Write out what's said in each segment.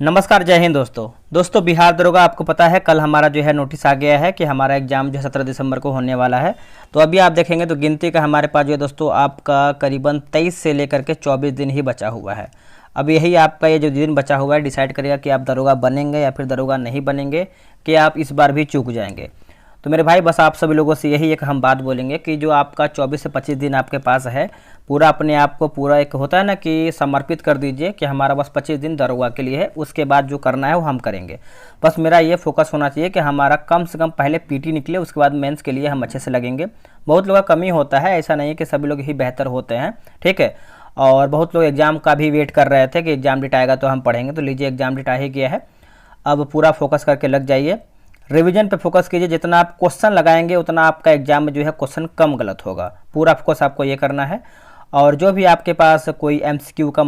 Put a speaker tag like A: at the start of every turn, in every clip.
A: नमस्कार, जय हिंद दोस्तों बिहार दरोगा आपको पता है कल हमारा जो है नोटिस आ गया है कि हमारा एग्जाम जो है 17 दिसंबर को होने वाला है। तो अभी आप देखेंगे तो गिनती का हमारे पास जो है दोस्तों आपका करीबन 23 से लेकर के 24 दिन ही बचा हुआ है। अब यही आपका ये जो दिन बचा हुआ है डिसाइड करेगा कि आप दरोगा बनेंगे या फिर दरोगा नहीं बनेंगे, कि आप इस बार भी चूक जाएंगे। तो मेरे भाई बस आप सभी लोगों से यही एक हम बात बोलेंगे कि जो आपका 24 से 25 दिन आपके पास है, पूरा अपने आप को पूरा एक होता है ना कि समर्पित कर दीजिए कि हमारा बस 25 दिन दरोगा के लिए है, उसके बाद जो करना है वो हम करेंगे। बस मेरा ये फोकस होना चाहिए कि हमारा कम से कम पहले पीटी निकले, उसके बाद मेंस के लिए हम अच्छे से लगेंगे। बहुत लोगों का कमी होता है, ऐसा नहीं है कि सभी लोग ही बेहतर होते हैं, ठीक है। और बहुत लोग एग्ज़ाम का भी वेट कर रहे थे कि एग्ज़ाम डेट आएगा तो हम पढ़ेंगे, तो लीजिए एग्ज़ाम डेट आ ही गया है। अब पूरा फोकस करके लग जाइए, रिवीजन पे फोकस कीजिए। जितना आप क्वेश्चन लगाएंगे उतना आपका एग्जाम में जो है क्वेश्चन कम गलत होगा। पूरा फोकस आपको ये करना है। और जो भी आपके पास कोई एमसीक्यू का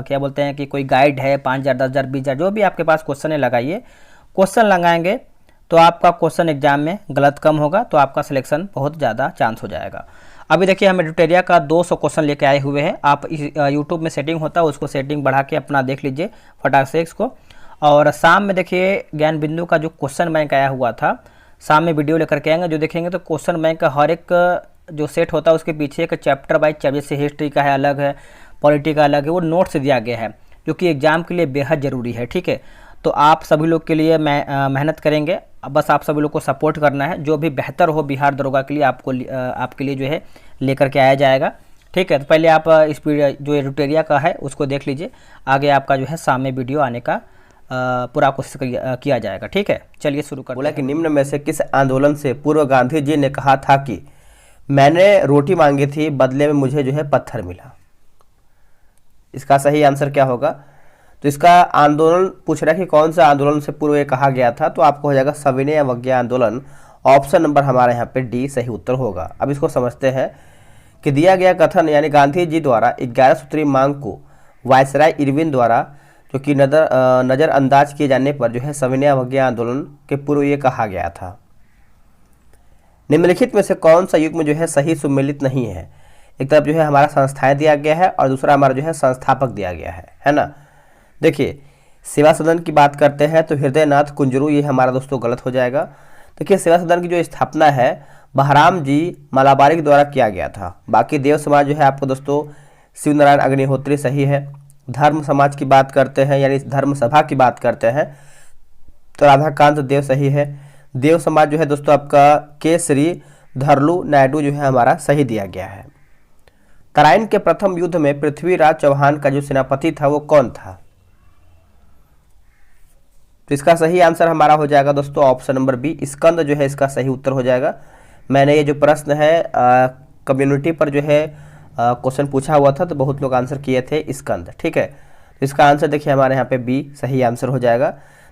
A: क्या बोलते हैं कि कोई गाइड है 5,000 10,000 20,000 जो भी आपके पास क्वेश्चन है लगाइए। क्वेश्चन लगाएंगे तो आपका क्वेश्चन एग्जाम में गलत कम होगा, तो आपका सिलेक्शन बहुत ज़्यादा चांस हो जाएगा। अभी देखिए हम एडिटोरिया का 200 क्वेश्चन लेके आए हुए हैं। आप यूट्यूब में सेटिंग होता है, उसको सेटिंग बढ़ा के अपना देख लीजिए फटाक से इसको। और शाम में देखिए ज्ञान बिंदु का जो क्वेश्चन बैंक आया हुआ था, शाम में वीडियो लेकर के आएंगे। जो देखेंगे तो क्वेश्चन बैंक का हर एक जो सेट होता है उसके पीछे एक चैप्टर बाई चैप्टर, जैसे हिस्ट्री का है अलग है, पॉलिटी का अलग है, वो नोट से दिया गया है जो कि एग्जाम के लिए बेहद ज़रूरी है, ठीक है। तो आप सभी लोग के लिए मेहनत करेंगे, बस आप सभी लोग को सपोर्ट करना है। जो भी बेहतर हो बिहार दरोगा के लिए आपके लिए जो है लेकर के आया जाएगा, ठीक है। तो पहले आप इस जो एडिटोरिया का है उसको देख लीजिए, आगे आपका जो है शाम में वीडियो आने का पूरा कोशिश किया जाएगा, ठीक है। चलिए शुरू कर।
B: बोला कि निम्न में से किस आंदोलन से पूर्व गांधी जी ने कहा था कि मैंने रोटी मांगी थी बदले में मुझे जो है पत्थर मिला? इसका सही आंसर क्या होगा? तो इसका आंदोलन पूछ रहा है कि कौन सा आंदोलन से पूर्व ये कहा गया था, तो आपको हो जाएगा सविनय अवज्ञा आंदोलन। ऑप्शन नंबर हमारे यहाँ पे डी सही उत्तर होगा। अब इसको समझते हैं कि दिया गया कथन यानी गांधी जी द्वारा 11 सूत्री मांग को वायसराय इरविन द्वारा जो कि नज़रअंदाज किए जाने पर जो है सविनय अवज्ञा आंदोलन के पूर्व ये कहा गया था। निम्नलिखित में से कौन सा युग्म जो है सही सुमेलित नहीं है? एक तरफ जो है हमारा संस्थाएं दिया गया है और दूसरा हमारा जो है संस्थापक दिया गया है ना। देखिए सेवा सदन की बात करते हैं तो हृदयनाथ कुंजरू ये हमारा दोस्तों गलत हो जाएगा। देखिए सेवा सदन की जो स्थापना है बहराम जी मलाबारी के द्वारा किया गया था। बाकी देव समाज जो है आपको दोस्तों शिव नारायण अग्निहोत्री सही है। धर्म समाज की बात करते हैं यानी धर्म सभा की बात करते हैं तो राधाकांत देव सही है। देव समाज जो है दोस्तों आपका केसरी धरलू नायडू जो है हमारा सही दिया गया है। तराइन के प्रथम युद्ध में पृथ्वीराज चौहान का जो सेनापति था वो कौन था? तो इसका सही आंसर हमारा हो जाएगा दोस्तों ऑप्शन नंबर बी, स्कंद जो है इसका सही उत्तर हो जाएगा। मैंने ये जो प्रश्न है कम्युनिटी पर जो है क्वेश्चन पूछा हुआ था तो बहुत लोग आंसर किए थे स्कंद, ठीक है। तो इसका आंसर देखिए हमारे यहाँ पे बी सही आंसर हो जाएगा।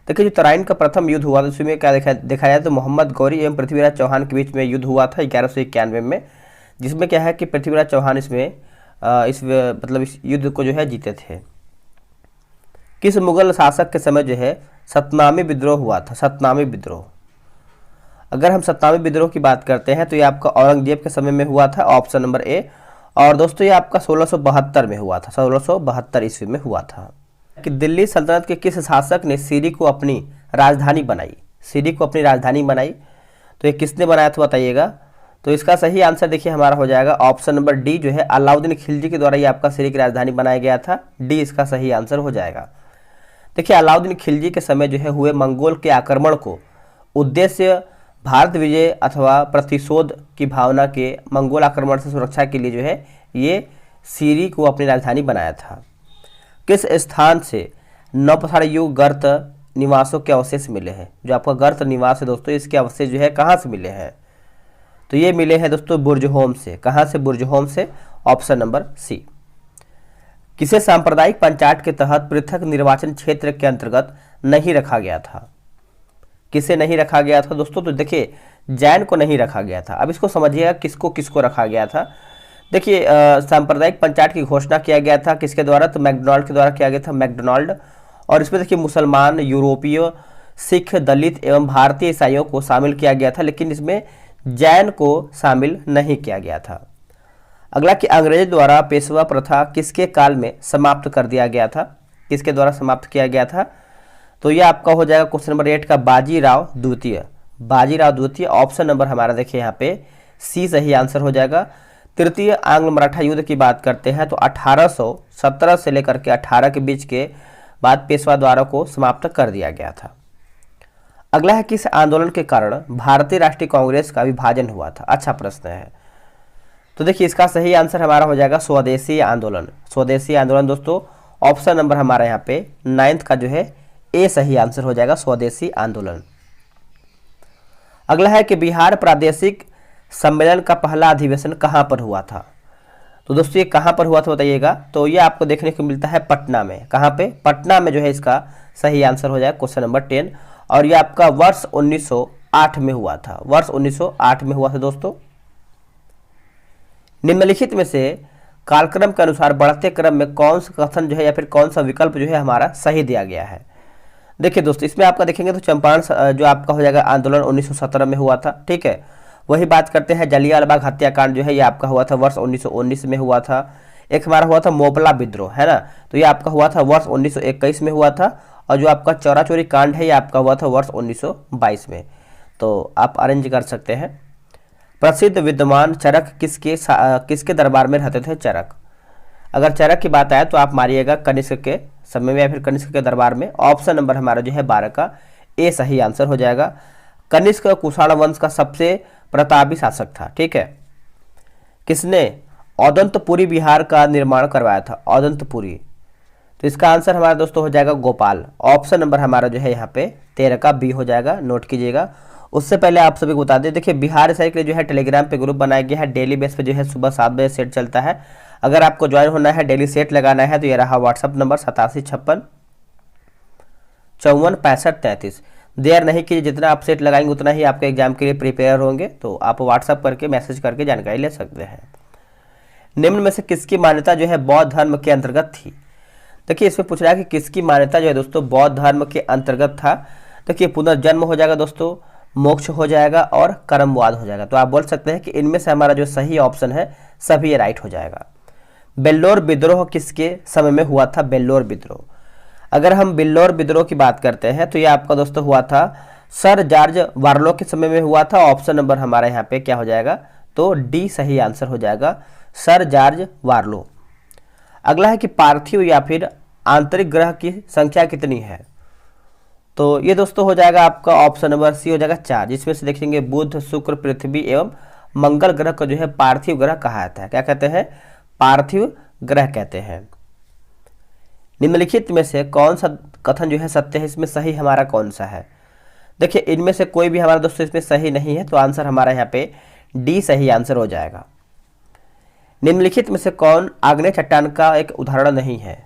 B: देखिए जो तराइन का प्रथम युद्ध हुआ था उसमें क्या देखा जाए तो मोहम्मद गौरी एवं पृथ्वीराज चौहान के बीच में युद्ध हुआ था 1191 में, जिसमें क्या है कि पृथ्वीराज चौहान इस युद्ध को जो है जीते थे। किस मुगल शासक के समय जो है सतनामी विद्रोह हुआ था? सतनामी विद्रोह, अगर हम सतनामी विद्रोह की बात करते हैं तो ये आपका औरंगजेब के समय में हुआ था, ऑप्शन नंबर ए। और दोस्तों ये आपका 1672 में हुआ था, 1672 ईस्वी में हुआ था। कि दिल्ली सल्तनत के किस शासक ने सीरी को अपनी राजधानी बनाई? सीरी को अपनी राजधानी बनाई तो ये किसने बनाया था बताइएगा। तो इसका सही आंसर देखिए हमारा हो जाएगा ऑप्शन नंबर डी जो है अलाउद्दीन खिलजी के द्वारा ये आपका सीरी की राजधानी बनाया गया था। डी इसका सही आंसर हो जाएगा। देखिए अलाउद्दीन खिलजी के समय जो है हुए मंगोल के आक्रमण को उद्देश्य भारत विजय अथवा प्रतिशोध की भावना के मंगोल आक्रमण से सुरक्षा के लिए जो है ये सीरी को अपनी राजधानी बनाया था। किस स्थान से नवपथार युग गर्त निवासों के अवशेष मिले हैं? जो आपका गर्त निवास है दोस्तों इसके अवशेष जो है कहाँ से मिले हैं? तो ये मिले हैं दोस्तों बुर्जहोम से। कहाँ से? बुर्जहोम से, ऑप्शन नंबर सी। किसे सांप्रदायिक पंचायत के तहत पृथक निर्वाचन क्षेत्र के अंतर्गत नहीं रखा गया था? किसे नहीं रखा गया था दोस्तों? तो देखिए जैन को नहीं रखा गया था। अब इसको समझिएगा किसको किसको रखा गया था। देखिए सांप्रदायिक पंचायत की घोषणा किया गया था किसके द्वारा? तो मैकडोनाल्ड के द्वारा किया गया था, मैकडोनाल्ड। और इसमें देखिए मुसलमान, यूरोपीय, सिख, दलित एवं भारतीय ईसाइयों को शामिल किया गया था, लेकिन इसमें जैन को शामिल नहीं किया गया था। अगला कि अंग्रेज द्वारा पेशवा प्रथा किसके काल में समाप्त कर दिया गया था? किसके द्वारा समाप्त किया गया था? तो ये आपका हो जाएगा क्वेश्चन नंबर 8 का बाजीराव द्वितीय। बाजीराव द्वितीय ऑप्शन नंबर हमारा देखिए यहाँ पे सी सही आंसर हो जाएगा। तृतीय आंग्ल मराठा युद्ध की बात करते हैं तो 1817 से लेकर के 18 के बीच के बाद पेशवा द्वारा को समाप्त कर दिया गया था। अगला है किस आंदोलन के कारण भारतीय राष्ट्रीय कांग्रेस का विभाजन हुआ था। अच्छा प्रश्न है। तो देखिए इसका सही आंसर हमारा हो जाएगा स्वदेशी आंदोलन। स्वदेशी आंदोलन दोस्तों ऑप्शन नंबर हमारा यहाँ पे 9th का जो है ए सही आंसर हो जाएगा, स्वदेशी आंदोलन। अगला है कि बिहार प्रादेशिक सम्मेलन का पहला अधिवेशन कहाँ पर हुआ था। तो दोस्तों ये कहाँ पर हुआ था बताइएगा। तो ये आपको देखने को मिलता है पटना में। कहाँ पे? पटना में जो है इसका सही आंसर हो जाएगा क्वेश्चन नंबर 10। और ये आपका वर्ष 1908 में हुआ था। वर्ष 1908 में हुआ था दोस्तों। निम्नलिखित में से कालक्रम के अनुसार बढ़ते क्रम में कौन सा कथन जो है या फिर कौन सा विकल्प जो है हमारा सही दिया गया है। देखिए दोस्तों इसमें आपका देखेंगे तो चंपारण जो आपका हो जाएगा आंदोलन 1917 में हुआ था, ठीक है। वही बात करते हैं जलियांवाला बाग हत्याकांड जो है ये आपका हुआ था वर्ष 1919 में हुआ था। एक हमारा हुआ था मोपला विद्रोह, है ना, तो ये आपका हुआ था वर्ष 1921 में हुआ था। और जो आपका चौरा चोरी कांड है ये आपका हुआ था वर्ष 1922 में। तो आप अरेंज कर सकते हैं। प्रसिद्ध विद्वान चरक किसके दरबार में रहते थे? चरक। अगर चरक की बात आए तो आप मारिएगा कनिष्क के समय में या फिर कनिष्क के दरबार में। ऑप्शन नंबर हमारा जो है 12 का ए सही आंसर हो जाएगा। कनिष्क कुषाण वंश का सबसे प्रतापी शासक था, ठीक है। किसने औदंतपुरी बिहार का निर्माण करवाया था? औदंतपुरी। तो इसका आंसर हमारा दोस्तों हो जाएगा गोपाल। ऑप्शन नंबर हमारा जो है यहाँ पे 13 का बी हो जाएगा, नोट कीजिएगा। उससे पहले आप सभी को बता दें, देखिए बिहार SI के लिए जो है टेलीग्राम पे ग्रुप बनाया गया है। डेली बेस पे जो है सुबह 7 बजे सेट चलता है। अगर आपको ज्वाइन होना है, डेली सेट लगाना है, तो ये रहा व्हाट्सअप नंबर 8756 54 65 33। देर नहीं कीजिए, जितना आप सेट लगाएंगे उतना ही आपके एग्जाम के लिए प्रिपेयर होंगे। तो आप व्हाट्सअप करके मैसेज करके जानकारी ले सकते हैं। निम्न में से किसकी मान्यता जो है बौद्ध धर्म के अंतर्गत थी? देखिए इसमें पूछ रहा है कि किसकी मान्यता जो है दोस्तों बौद्ध धर्म के अंतर्गत था। देखिए पुनर्जन्म हो जाएगा दोस्तों, मोक्ष हो जाएगा और कर्मवाद हो जाएगा। तो आप बोल सकते हैं कि इनमें से हमारा जो सही ऑप्शन है सभी ये राइट हो जाएगा। बेल्लोर विद्रोह किसके समय में हुआ था? बेल्लोर विद्रोह। अगर हम बेल्लोर विद्रोह की बात करते हैं तो ये आपका दोस्तों हुआ था सर जॉर्ज वार्लो के समय में हुआ था। ऑप्शन नंबर हमारा यहाँ पे क्या हो जाएगा? तो डी सही आंसर हो जाएगा, सर जॉर्ज वार्लो। अगला है कि पार्थिव या फिर आंतरिक ग्रह की संख्या कितनी है? तो ये दोस्तों हो जाएगा आपका ऑप्शन नंबर सी हो जाएगा 4, जिसमें से देखेंगे बुध, शुक्र, पृथ्वी एवं मंगल ग्रह को जो है पार्थिव ग्रह कहा जाता है। क्या कहते हैं? पार्थिव ग्रह कहते हैं। निम्नलिखित में से कौन सा कथन जो है सत्य है? इसमें सही हमारा कौन सा है? देखिए इनमें से कोई भी हमारा दोस्तों इसमें सही नहीं है, तो आंसर हमारा यहाँ पे डी सही आंसर हो जाएगा। निम्नलिखित में से कौन आग्नेय चट्टान का एक उदाहरण नहीं है?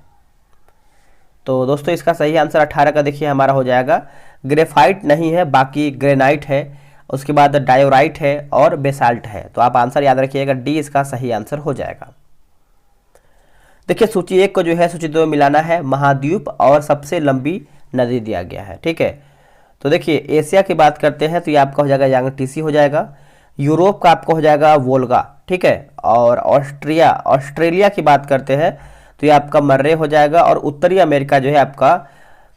B: तो दोस्तों इसका सही आंसर 18 का देखिए हमारा हो जाएगा ग्रेफाइट नहीं है, बाकी ग्रेनाइट है, उसके बाद डायोराइट है और बेसाल्ट है। तो आप आंसर याद रखिएगा, डी इसका सही आंसर हो जाएगा। देखिए सूची 1 को जो है सूची 2 में मिलाना है। महाद्वीप और सबसे लंबी नदी दिया गया है, ठीक है। तो देखिए एशिया की बात करते हैं तो ये आपका हो जाएगा यांगटीसी हो जाएगा। यूरोप का आपका हो जाएगा वोल्गा, ठीक है। और ऑस्ट्रेलिया की बात करते हैं तो ये आपका मर्रे हो जाएगा। और उत्तरी अमेरिका जो है आपका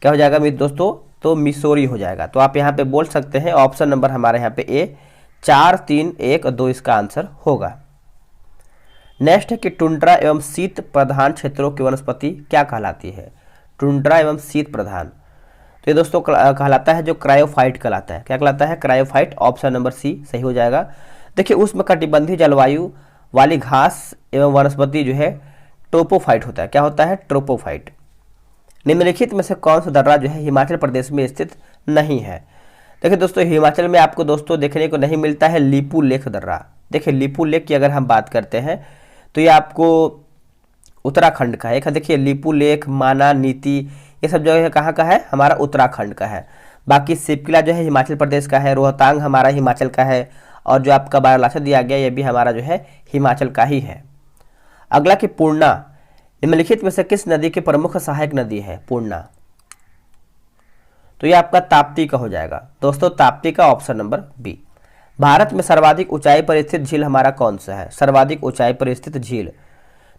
B: क्या हो जाएगा मेरे दोस्तों? तो मिसोरी हो जाएगा। तो आप यहाँ पे बोल सकते हैं ऑप्शन नंबर हमारे यहाँ पे ए 4 3 1 2 इसका आंसर होगा। नेक्स्ट है कि टुंड्रा एवं शीत प्रधान क्षेत्रों की वनस्पति क्या कहलाती है? टुंड्रा एवं शीत प्रधान, तो ये दोस्तों कहलाता है जो क्रायोफाइट कहलाता है। क्या कहलाता है? क्रायोफाइट। ऑप्शन नंबर सी सही हो जाएगा। देखिए उष्णकटिबंधीय जलवायु वाली घास एवं वनस्पति जो है ट्रोपोफाइट होता है। क्या होता है? ट्रोपोफाइट। निम्नलिखित में से कौन सा दर्रा जो है हिमाचल प्रदेश में स्थित नहीं है? देखिए दोस्तों हिमाचल में आपको दोस्तों देखने को नहीं मिलता है लीपू लेक दर्रा। देखिए लीपू लेक की अगर हम बात करते हैं तो ये आपको उत्तराखंड का है। एक देखिए लीपू लेक, माना, नीति, ये सब जो है कहाँ का है? हमारा उत्तराखंड का है। बाकी सिपकिला जो है हिमाचल प्रदेश का है। रोहतांग हमारा हिमाचल का है। और जो आपका बारालाचा दिया गया ये भी हमारा जो है हिमाचल का ही है। अगला कि पूर्णा निम्नलिखित में से किस नदी की प्रमुख सहायक नदी है? पूर्णा, तो ये आपका ताप्ती का हो जाएगा दोस्तों, ताप्ती का ऑप्शन नंबर बी। भारत में सर्वाधिक ऊंचाई पर स्थित झील हमारा कौन सा है? सर्वाधिक ऊंचाई पर स्थित झील,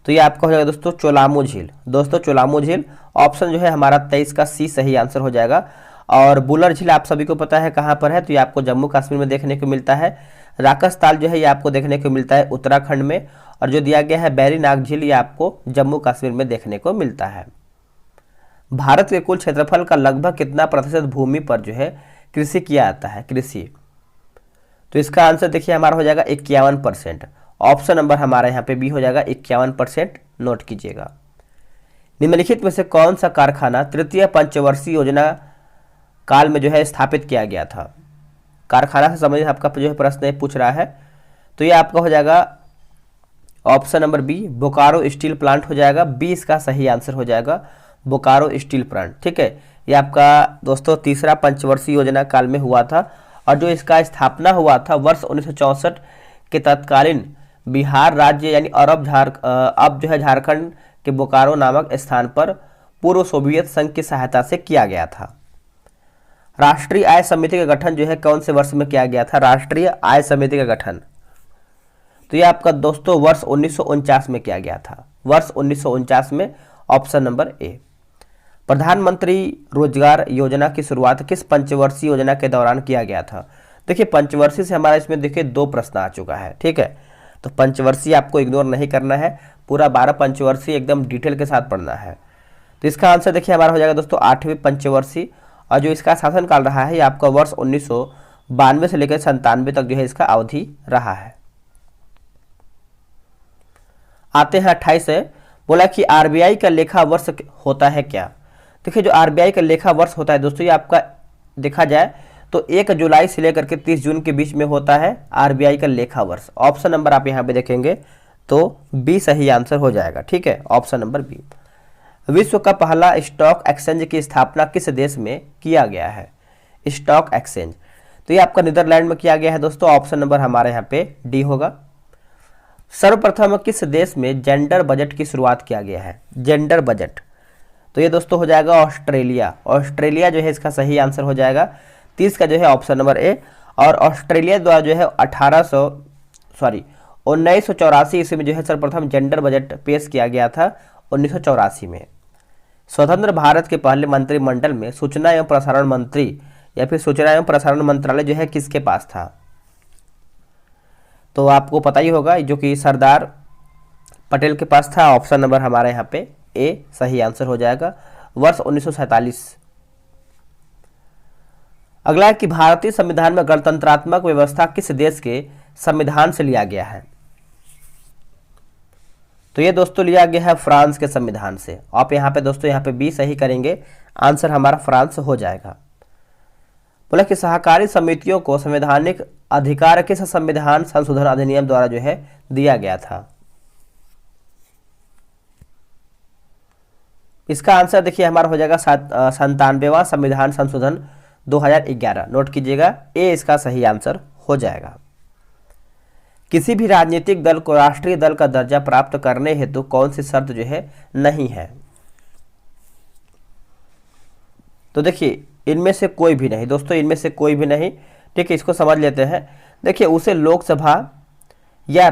B: तो ये आपका हो जाएगा दोस्तों चोलामू झील। दोस्तों चोलामू झील ऑप्शन जो है हमारा 23 का सी सही आंसर हो जाएगा। और बुलर झील आप सभी को पता है कहाँ पर है, तो ये आपको जम्मू कश्मीर में देखने को मिलता है। राकस ताल जो है ये आपको देखने को मिलता है उत्तराखंड में। और जो दिया गया है बैरी नाग झील ये आपको जम्मू कश्मीर में देखने को मिलता है। भारत के कुल क्षेत्रफल का लगभग कितना प्रतिशत भूमि पर जो है कृषि किया जाता है, कृषि? तो इसका आंसर देखिए हमारा हो जाएगा 51%। ऑप्शन नंबर हमारा यहाँ पे बी हो जाएगा 51%, नोट कीजिएगा। निम्नलिखित में से कौन सा कारखाना तृतीय पंचवर्षीय योजना काल में जो है स्थापित किया गया था? कारखाना से संबंधित आपका जो है प्रश्न पूछ रहा है। तो ये आपका हो जाएगा option number B Bokaro steel plant हो जाएगा। बी इसका सही आंसर हो जाएगा, बोकारो स्टील प्लांट। ठीक है, ये आपका दोस्तों तीसरा पंचवर्षीय योजना काल में हुआ था और जो इसका स्थापना हुआ था वर्ष 1964 के तत्कालीन बिहार राज्य यानी अब जो है झारखंड के बोकारो नामक स्थान पर पूर्व सोवियत संघ की सहायता से किया गया था। राष्ट्रीय आय समिति का गठन जो है कौन से वर्ष में किया गया था? राष्ट्रीय आय समिति का गठन तो ये आपका दोस्तों वर्ष 1949 में किया गया था, वर्ष 1949 में। ऑप्शन नंबर ए। प्रधानमंत्री रोजगार योजना की शुरुआत किस पंचवर्षीय योजना के दौरान किया गया था? देखिए पंचवर्षीय से हमारा इसमें देखिए 2 प्रश्न आ चुका है। ठीक है, तो पंचवर्षीय आपको इग्नोर नहीं करना है, पूरा 12 पंचवर्षीय एकदम डिटेल के साथ पढ़ना है। तो इसका आंसर देखिए हमारा हो जाएगा दोस्तों 8वीं पंचवर्षीय। और जो इसका शासनकाल रहा है ये आपका वर्ष 1992 से लेकर 97 तक जो है इसका अवधि रहा है। आते हैं 28 से। बोला कि आरबीआई का लेखा वर्ष होता है क्या? देखिए जो आरबीआई का लेखा वर्ष होता है दोस्तों ये आपका देखा जाए तो 1 जुलाई से लेकर के 30 जून के बीच में होता है आरबीआई का लेखा वर्ष। ऑप्शन नंबर आप यहाँ पे देखेंगे तो बी सही आंसर हो जाएगा। ठीक है, ऑप्शन नंबर बी। विश्व का पहला स्टॉक एक्सचेंज की स्थापना किस देश में किया गया है? स्टॉक एक्सचेंज तो ये आपका नीदरलैंड में किया गया है दोस्तों। ऑप्शन नंबर हमारे यहाँ पे डी होगा। सर्वप्रथम किस देश में जेंडर बजट की शुरुआत किया गया है? जेंडर बजट तो ये दोस्तों हो जाएगा ऑस्ट्रेलिया। ऑस्ट्रेलिया जो है इसका सही आंसर हो जाएगा 30 का जो है ऑप्शन नंबर ए। और ऑस्ट्रेलिया द्वारा जो है 1984 ईस्वी में जो है सर्वप्रथम जेंडर बजट पेश किया गया था 1984 में। स्वतंत्र भारत के पहले मंत्रिमंडल में सूचना एवं प्रसारण मंत्री या फिर सूचना एवं प्रसारण मंत्रालय जो है किसके पास था? तो आपको पता ही होगा जो कि सरदार पटेल के पास था। ऑप्शन नंबर हमारे यहाँ पे ए सही आंसर हो जाएगा, वर्ष 1947। अगला है कि भारतीय संविधान में गणतंत्रात्मक व्यवस्था किस देश के संविधान से लिया गया है? तो ये दोस्तों लिया गया है फ्रांस के संविधान से। आप यहाँ पे दोस्तों यहाँ पे बी सही करेंगे, आंसर हमारा फ्रांस हो जाएगा। बोला कि सहकारी समितियों को संवैधानिक अधिकार किस संविधान संशोधन अधिनियम द्वारा जो है दिया गया था? इसका आंसर देखिए हमारा हो जाएगा 97वां संविधान संशोधन 2011। नोट कीजिएगा, ए इसका सही आंसर हो जाएगा। किसी भी राजनीतिक दल को राष्ट्रीय दल का दर्जा प्राप्त करने हेतु कौन सी शर्त जो है नहीं है? तो देखिए इनमें से कोई भी नहीं दोस्तों, इनमें से कोई भी नहीं। ठीक है, इसको समझ लेते हैं। देखिए उसे लोकसभा या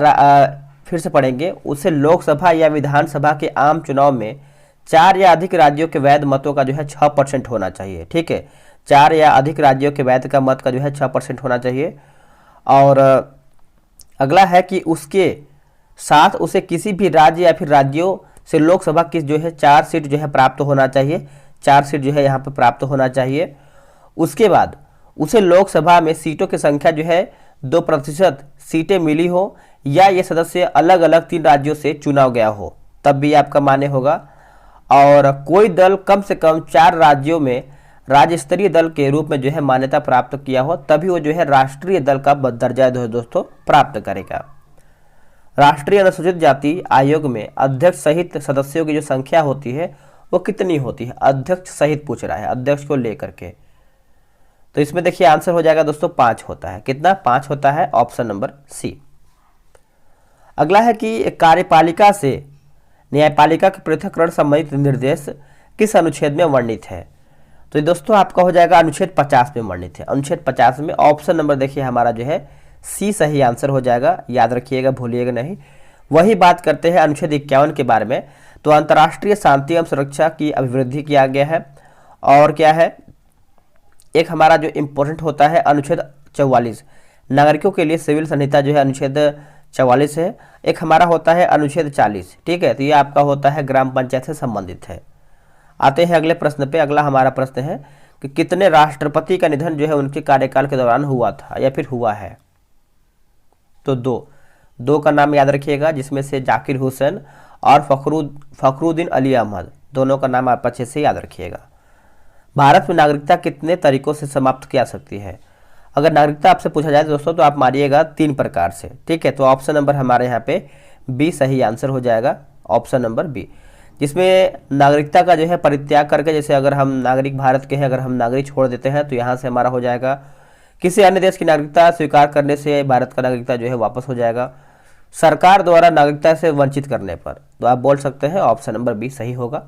B: फिर से पढ़ेंगे, उसे लोकसभा या विधानसभा के आम चुनाव में 4 या अधिक राज्यों के वैध मतों का जो है 6% होना चाहिए। ठीक है, 4 या अधिक राज्यों के वैध का मत का जो है 6% होना चाहिए। और अगला है कि उसके साथ उसे किसी भी राज्य या फिर राज्यों से लोकसभा की जो है 4 सीट जो है प्राप्त होना चाहिए, 4 सीट जो है यहाँ पे प्राप्त होना चाहिए। उसके बाद उसे लोकसभा में सीटों की संख्या जो है 2% सीटें मिली हो या ये सदस्य अलग अलग 3 राज्यों से चुना गया हो, तब भी आपका मान्य होगा। और कोई दल कम से कम 4 राज्यों में राज्य स्तरीय दल के रूप में जो है मान्यता प्राप्त किया हो, तभी वो जो है राष्ट्रीय दल का दर्जा दोस्तों प्राप्त करेगा। राष्ट्रीय अनुसूचित जाति आयोग में अध्यक्ष सहित सदस्यों की जो संख्या होती है वो कितनी होती है? अध्यक्ष सहित पूछ रहा है, अध्यक्ष को लेकर के। तो इसमें देखिए आंसर हो जाएगा दोस्तों 5 होता है। कितना? 5 होता है, ऑप्शन नंबर सी। अगला है कि कार्यपालिका से न्यायपालिका के पृथक्करण संबंधित निर्देश किस अनुच्छेद में वर्णित है? तो दोस्तों आपका हो जाएगा अनुच्छेद 50 में वर्णित है। अनुच्छेद 50 में ऑप्शन नंबर देखिए हमारा जो है सी सही आंसर हो जाएगा। याद रखिएगा, भूलिएगा नहीं। वही बात करते हैं अनुच्छेद 51 के बारे में। तो अंतर्राष्ट्रीय शांति एवं सुरक्षा की अभिवृद्धि किया गया है। और क्या है, एक हमारा जो इम्पोर्टेंट होता है अनुच्छेद 44, नागरिकों के लिए सिविल संहिता जो है अनुच्छेद 44 है। एक हमारा होता है अनुच्छेद 40, ठीक है, तो ये आपका होता है ग्राम पंचायत से संबंधित है। आते हैं अगले प्रश्न पे। अगला हमारा प्रश्न है कि कितने राष्ट्रपति का निधन जो है उनके कार्यकाल के दौरान हुआ था या फिर हुआ है? तो दो का नाम याद रखिएगा, जिसमें से जाकिर हुसैन और फखरुद्दीन अली अहमद, दोनों का नाम आप अच्छे से याद रखिएगा। भारत में नागरिकता कितने तरीकों से समाप्त की जा सकती है? अगर नागरिकता आपसे पूछा जाए दोस्तों तो आप मारिएगा 3 प्रकार से, ठीक है। तो ऑप्शन नंबर हमारे यहाँ पे बी सही आंसर हो जाएगा, ऑप्शन नंबर बी, जिसमें नागरिकता का जो है परित्याग करके, जैसे अगर हम नागरिक भारत के हैं, अगर हम नागरिक छोड़ देते हैं तो यहाँ से हमारा हो जाएगा किसी अन्य देश की नागरिकता स्वीकार करने से भारत का नागरिकता जो है वापस हो जाएगा, सरकार द्वारा नागरिकता से वंचित करने पर। तो आप बोल सकते हैं ऑप्शन नंबर बी सही होगा।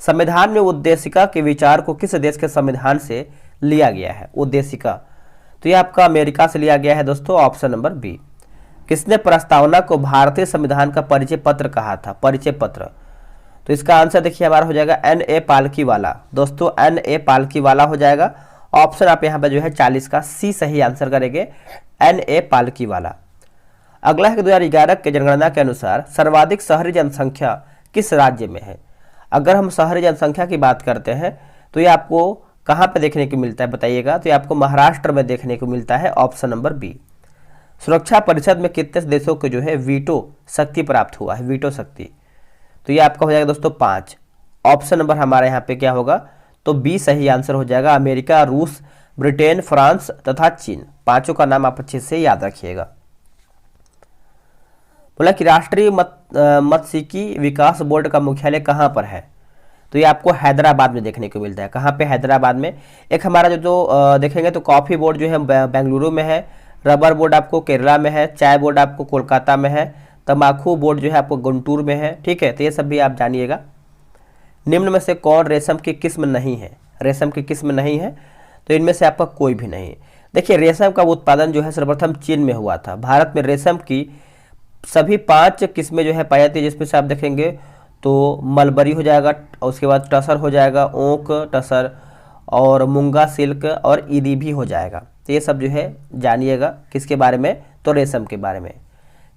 B: संविधान में उद्देशिका के विचार को किस देश के संविधान से लिया गया है? उद्देशिका, तो ये आपका अमेरिका से लिया गया है दोस्तों, ऑप्शन नंबर बी। किसने प्रस्तावना को भारतीय संविधान का परिचय पत्र कहा था? परिचय पत्र, तो इसका आंसर देखिए हमारा हो जाएगा एन.ए. पालकीवाला। दोस्तों एन.ए. पालकीवाला हो जाएगा, ऑप्शन आप यहाँ पे जो है 40 का सी सही आंसर करेंगे, एन.ए. पालकीवाला। अगला है 2011 के जनगणना के अनुसार सर्वाधिक शहरी जनसंख्या किस राज्य में है? अगर हम शहरी जनसंख्या की बात करते हैं तो ये आपको कहाँ पे देखने को मिलता है बताइएगा? तो ये आपको महाराष्ट्र में देखने को मिलता है, ऑप्शन नंबर बी। सुरक्षा परिषद में कितने देशों को जो है वीटो शक्ति प्राप्त हुआ है? वीटो शक्ति, तो ये आपका हो जाएगा दोस्तों 5, ऑप्शन नंबर हमारे यहाँ पे क्या होगा? तो बी सही आंसर हो जाएगा। अमेरिका, रूस, ब्रिटेन, फ्रांस तथा चीन, पांचों का नाम आप अच्छे से याद रखिएगा। बोला कि राष्ट्रीय मत्स्यिकी विकास बोर्ड का मुख्यालय कहाँ पर है? तो ये आपको हैदराबाद में देखने को मिलता है। कहाँ पे? हैदराबाद में। एक हमारा जो देखेंगे तो कॉफ़ी बोर्ड जो है बेंगलुरु में है, रबर बोर्ड आपको केरला में है, चाय बोर्ड आपको कोलकाता में है, तम्बाकू बोर्ड जो है आपको गुंटूर में है, ठीक है। तो ये सब भी आप जानिएगा। निम्न में से कौन रेशम की किस्म नहीं है? रेशम की किस्म नहीं है, तो इनमें से आपका कोई भी नहीं। देखिए रेशम का उत्पादन जो है सर्वप्रथम चीन में हुआ था। भारत में रेशम की सभी 5 किस्में जो है पाई जाती है, जिसमें से आप देखेंगे तो मलबरी हो जाएगा, उसके बाद टसर हो जाएगा, ओक टसर, और मूंगा सिल्क और ईदी भी हो जाएगा। तो ये सब जो है जानिएगा किसके बारे में? तो रेशम के बारे में।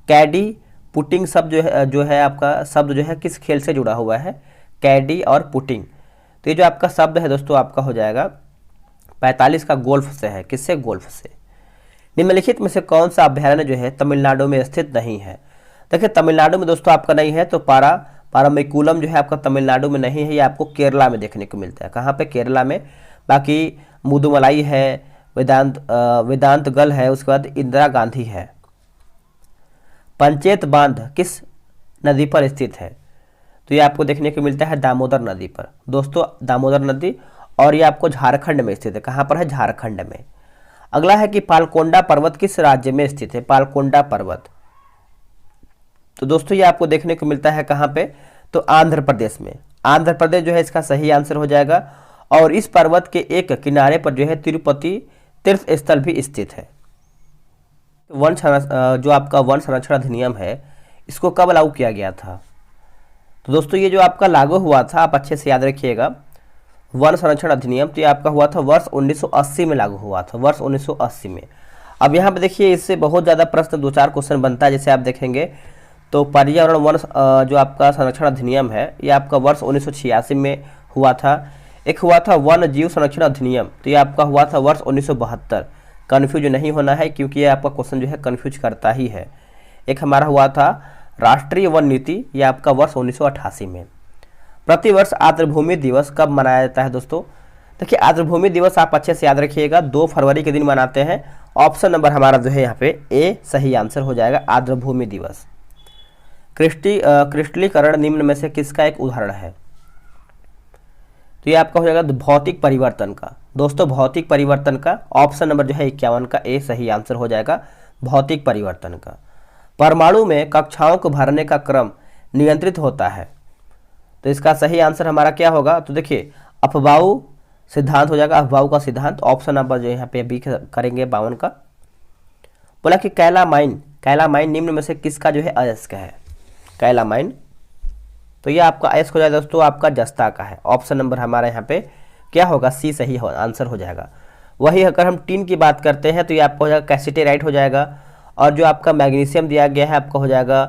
B: कैडी पुटिंग शब्द जो है आपका शब्द जो है किस खेल से जुड़ा हुआ है? कैडी और पुटिंग, तो ये जो आपका शब्द है दोस्तों आपका हो जाएगा 45 का गोल्फ से है। किससे? गोल्फ से। निम्नलिखित में से कौन सा अभ्यारण्य जो है तमिलनाडु में स्थित नहीं है? देखिए तमिलनाडु में दोस्तों आपका नहीं है, तो पारामेकुलम जो है आपका तमिलनाडु में नहीं है, ये आपको केरला में देखने को मिलता है। कहाँ पे? केरला में। बाकी मुदुमलाई है, वेदांतगल है, उसके बाद इंदिरा गांधी है। पंचेत बांध किस नदी पर स्थित है? तो ये आपको देखने को मिलता है दामोदर नदी पर दोस्तों, दामोदर नदी, और ये आपको झारखंड में स्थित है। कहाँ पर है? झारखंड में। अगला है कि पालकोंडा पर्वत किस राज्य में स्थित है? पालकोंडा पर्वत, तो दोस्तों ये आपको देखने को मिलता है कहाँ पे? तो आंध्र प्रदेश में। आंध्र प्रदेश जो है इसका सही आंसर हो जाएगा। और इस पर्वत के एक किनारे पर जो है तिरुपति तीर्थ स्थल भी स्थित है। जो आपका वन संरक्षण अधिनियम है इसको कब लागू किया गया था? तो दोस्तों ये जो आपका लागू हुआ था आप अच्छे से याद रखिएगा, वन संरक्षण अधिनियम, तो ये आपका हुआ था वर्ष 1980 में लागू हुआ था, वर्ष 1980 में। अब यहाँ पे देखिए इससे बहुत ज़्यादा प्रश्न 2-4 क्वेश्चन बनता है। जैसे आप देखेंगे तो पर्यावरण वन जो आपका संरक्षण अधिनियम है ये आपका वर्ष 1986 में हुआ था। एक हुआ था वन जीव संरक्षण अधिनियम, तो ये आपका हुआ था वर्ष 1972। कन्फ्यूज नहीं होना है क्योंकि ये आपका क्वेश्चन जो है कन्फ्यूज करता ही है। एक हमारा हुआ था राष्ट्रीय वन नीति, ये आपका वर्ष 1988 में। प्रतिवर्ष आर्द्रभूमि दिवस कब मनाया जाता है दोस्तों? देखिए आर्द्रभूमि दिवस आप अच्छे से याद रखिएगा, 2 फरवरी के दिन मनाते हैं। ऑप्शन नंबर हमारा जो है यहाँ पे ए सही आंसर हो जाएगा, आर्द्रभूमि दिवस। क्रिस्टलीकरण निम्न में से किसका एक उदाहरण है? तो ये आपका हो जाएगा भौतिक परिवर्तन का दोस्तों, भौतिक परिवर्तन का। ऑप्शन नंबर जो है 51 का ए सही आंसर हो जाएगा, भौतिक परिवर्तन का। परमाणु में कक्षाओं को भरने का क्रम नियंत्रित होता है, तो इसका सही आंसर हमारा क्या होगा? तो देखिए अफबाऊ सिद्धांत हो जाएगा, अफबाऊ का सिद्धांत। ऑप्शन नंबर जो यहाँ पे बी करेंगे 52 का। बोला कि कैलामाइन निम्न में से किसका जो है अयस्क है? कैलामाइन, तो ये आपका अयस्क हो जाएगा दोस्तों आपका जस्ता का है। ऑप्शन नंबर हमारा यहाँ पे क्या होगा? सी सही आंसर हो जाएगा। वही अगर हम टीन की बात करते हैं तो ये आपका हो जाएगा कैसिटेराइट हो जाएगा, और जो आपका मैग्नीशियम दिया गया है आपका हो जाएगा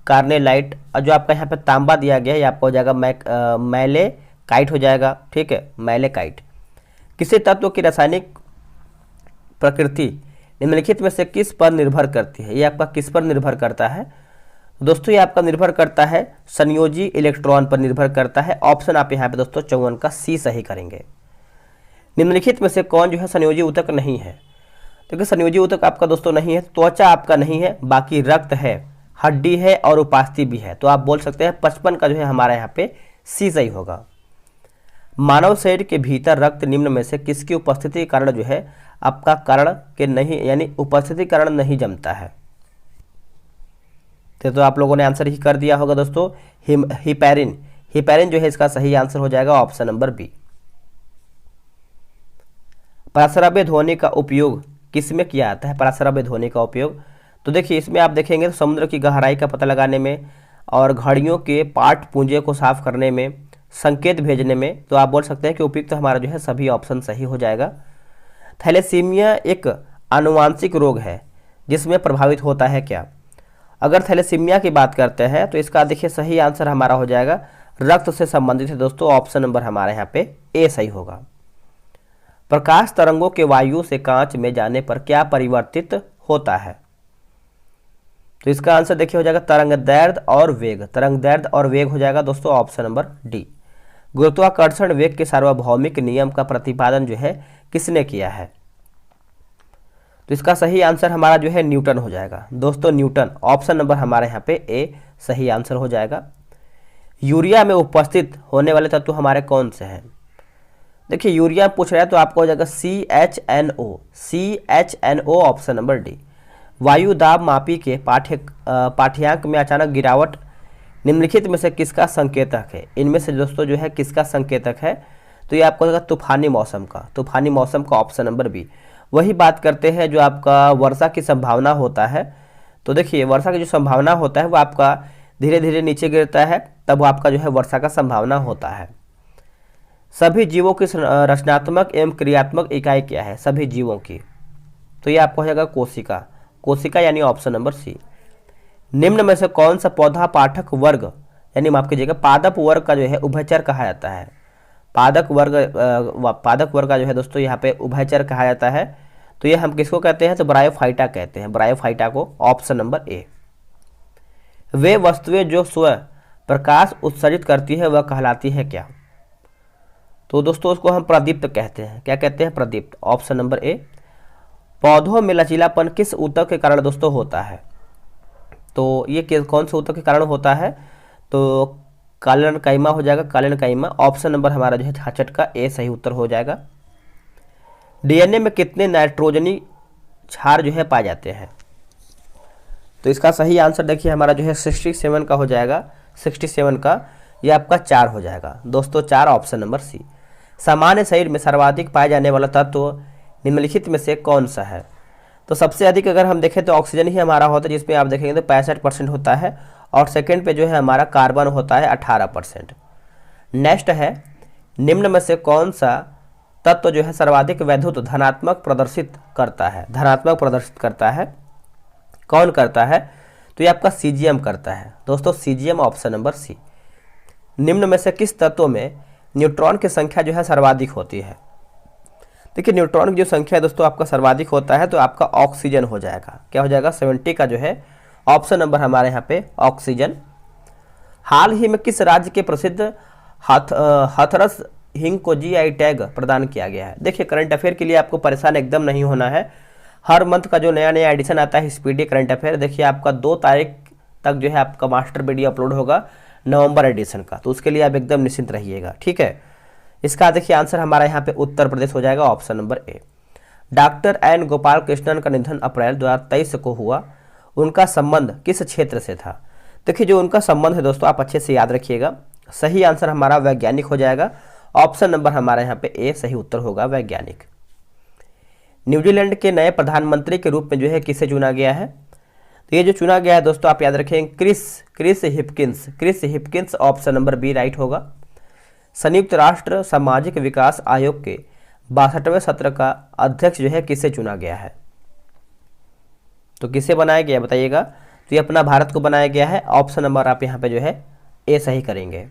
B: कार्नेलाइट, और जो आपका यहाँ पे तांबा दिया गया है ये आपका हो जाएगा मैलेकाइट हो जाएगा। ठीक है, मैलेकाइट। किसी तत्व की रासायनिक प्रकृति निम्नलिखित में से किस पर निर्भर करती है? ये आपका किस पर निर्भर करता है दोस्तों? ये आपका निर्भर करता है संयोजी इलेक्ट्रॉन पर निर्भर करता है। ऑप्शन आप यहाँ पे दोस्तों 54 का सी सही करेंगे। निम्नलिखित में से कौन जो है संयोजी ऊतक नहीं है? देखिए संयोजी ऊतक आपका दोस्तों नहीं है, त्वचा आपका नहीं है, बाकी रक्त है, हड्डी है और उपास्थि भी है। तो आप बोल सकते हैं 55 का जो है हमारा यहाँ पे सी सही होगा। मानव शरीर के भीतर रक्त निम्न में से किसकी उपस्थिति के कारण जो है आपका कारण के नहीं, यानी उपस्थिति के कारण नहीं जमता है? तो आप लोगों ने आंसर ही कर दिया होगा दोस्तों, हिपैरिन। हिपैरिन जो है इसका सही आंसर हो जाएगा ऑप्शन नंबर बी। पराश्रव्य ध्वनि का उपयोग किसमें किया जाता है? पराश्रव्य ध्वनि का उपयोग, तो देखिए इसमें आप देखेंगे तो समुद्र की गहराई का पता लगाने में, और घड़ियों के पाठ पूंजे को साफ करने में, संकेत भेजने में। तो आप बोल सकते हैं कि उपयुक्त हमारा जो है सभी ऑप्शन सही हो जाएगा। थैलेसीमिया एक आनुवांशिक रोग है जिसमें प्रभावित होता है क्या? अगर थैलेसीमिया की बात करते हैं तो इसका देखिए सही आंसर हमारा हो जाएगा रक्त से संबंधित है दोस्तों। ऑप्शन नंबर हमारे यहाँ पे ए सही होगा। प्रकाश तरंगों के वायु से कांच में जाने पर क्या परिवर्तित होता है? तो इसका आंसर देखिए हो जाएगा तरंग दैर्ध्य और वेग। तरंग दैर्ध्य और वेग हो जाएगा दोस्तों ऑप्शन नंबर डी। गुरुत्वाकर्षण वेग के सार्वभौमिक नियम का प्रतिपादन जो है किसने किया है? तो इसका सही आंसर हमारा जो है न्यूटन हो जाएगा दोस्तों, न्यूटन। ऑप्शन नंबर हमारे यहाँ पे ए सही आंसर हो जाएगा। यूरिया में उपस्थित होने वाले तत्व हमारे कौन से हैं? देखिए यूरिया पूछ रहा है तो आपको हो जाएगा CHNO। CHNO option number D. वायु दाब मापी के पाठ्यांक में अचानक गिरावट निम्नलिखित में से किसका संकेतक है? इनमें से दोस्तों जो है किसका संकेतक है? तो ये आपको होगा तूफानी मौसम का। तूफानी मौसम का ऑप्शन नंबर बी। वही बात करते हैं जो आपका वर्षा की संभावना होता है, तो देखिए वर्षा की जो संभावना होता है वो आपका धीरे धीरे नीचे गिरता है, तब आपका जो है वर्षा का संभावना होता है। सभी जीवों की रचनात्मक एवं क्रियात्मक इकाई क्या है? सभी जीवों की, तो ये आपको हो जाएगा कोशिका। कोशिका यानी ऑप्शन नंबर सी। निम्न में से कौन सा पौधा पाठक वर्ग यानी माफ कीजिएगा पादप वर्ग का जो है उभयचर कहा जाता है? पादप वर्ग का जो है दोस्तों यहाँ पे उभयचर कहा जाता है। तो ये हम किसको कहते हैं? तो ब्रायोफाइटा कहते हैं, ब्रायोफाइटा को। ऑप्शन नंबर ए। वे वस्तुएं जो स्व प्रकाश उत्सर्जित करती है वह कहलाती है क्या? तो दोस्तों उसको हम प्रदीप्त कहते हैं। क्या कहते हैं? प्रदीप्त। ऑप्शन नंबर ए। पौधों में लचीलापन किस ऊतक के कारण दोस्तों होता है? तो ये कौन से ऊतक के कारण होता है? तो कालेनकाइमा हो जाएगा, कालेनकाइमा। ऑप्शन नंबर हमारा जो है 66 का ए सही उत्तर हो जाएगा। डीएनए में कितने नाइट्रोजनी क्षार जो है पाए जाते हैं? तो इसका सही आंसर देखिए हमारा जो है 67 का हो जाएगा। 67 का ये आपका 4 हो जाएगा दोस्तों, 4 ऑप्शन नंबर सी। सामान्य शरीर में सर्वाधिक पाए जाने वाला तत्व निम्नलिखित में से कौन सा है? तो सबसे अधिक अगर हम देखें तो ऑक्सीजन ही हमारा होता है, जिसमें आप देखेंगे तो 65% होता है, और सेकंड पे जो है हमारा कार्बन होता है 18%। नेक्स्ट है निम्न में से कौन सा तत्व जो है सर्वाधिक वैद्युत धनात्मक प्रदर्शित करता है? धनात्मक प्रदर्शित करता है, कौन करता है? तो ये आपका सीजियम करता है दोस्तों, सीजियम। ऑप्शन नंबर सी। निम्न में से किस तत्व में न्यूट्रॉन की संख्या जो है सर्वाधिक होती है? देखिए न्यूट्रॉन की जो संख्या है दोस्तों आपका सर्वाधिक होता है तो आपका ऑक्सीजन हो जाएगा। क्या हो जाएगा? 70 का जो है ऑप्शन नंबर हमारे यहाँ पे ऑक्सीजन। हाल ही में किस राज्य के प्रसिद्ध हाथरस हिंग को GI टैग प्रदान किया गया है? देखिए करंट अफेयर के लिए आपको परेशान एकदम नहीं होना है। हर मंथ का जो नया नया एडिशन आता है स्पीडी करंट अफेयर, देखिए आपका 2 तारीख तक जो है आपका मास्टर वीडियो अपलोड होगा नवंबर एडिशन का, तो उसके लिए आप एकदम निश्चिंत रहिएगा। ठीक है, इसका देखिए आंसर हमारा यहाँ पे उत्तर प्रदेश हो जाएगा। Option number A. Doctor N Gopal Krishnan का निधन अप्रैल 2023 को हुआ, उनका संबंध किस क्षेत्र से था? देखिए जो उनका संबंध है दोस्तों आप अच्छे से याद रखिएगा। सही आंसर हमारा वैज्ञानिक हो जाएगा। ऑप्शन नंबर हमारा यहाँ पे ए सही उत्तर होगा, वैज्ञानिक। न्यूजीलैंड के नए प्रधानमंत्री के रूप में जो है किसे चुना गया है? तो ये जो चुना गया है दोस्तों आप याद रखेंगे Chris Hipkins option number B right होगा। संयुक्त राष्ट्र सामाजिक विकास आयोग के 62वें सत्र का अध्यक्ष जो है किसे चुना गया है? तो किसे बनाया गया बताइएगा। तो ये अपना भारत को बनाया गया है। ऑप्शन नंबर आप यहाँ पे जो है ए सही करेंगे।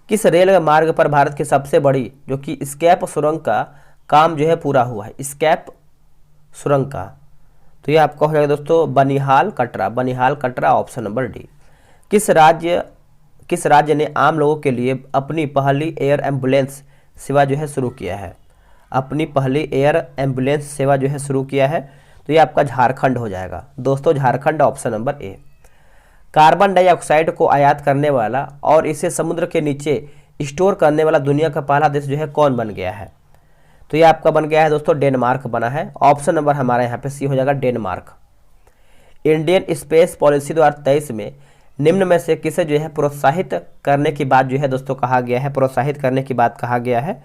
B: किस रेल मार्ग पर भारत की सबसे बड़ी जो कि स्कैप सुरंग का काम जो है पूरा हुआ है? स्कैप सुरंग का, तो ये आपका हो जाएगा दोस्तों Banihal Katra option number D. किस राज्य ने आम लोगों के लिए अपनी पहली एयर एम्बुलेंस सेवा जो है शुरू किया है? अपनी पहली एयर एम्बुलेंस सेवा जो है शुरू किया है, तो ये आपका झारखंड हो जाएगा दोस्तों, झारखंड ऑप्शन नंबर ए। कार्बन डाइऑक्साइड को आयात करने वाला और इसे समुद्र के नीचे स्टोर करने वाला दुनिया का पहला देश जो है कौन बन गया है? तो ये आपका बन गया है दोस्तों डेनमार्क बना है। ऑप्शन नंबर हमारा यहाँ पे सी हो जाएगा डेनमार्क। इंडियन स्पेस पॉलिसी 2023 में निम्न में से किसे जो है प्रोत्साहित करने की बात जो है दोस्तों कहा गया है? प्रोत्साहित करने की बात कहा गया है,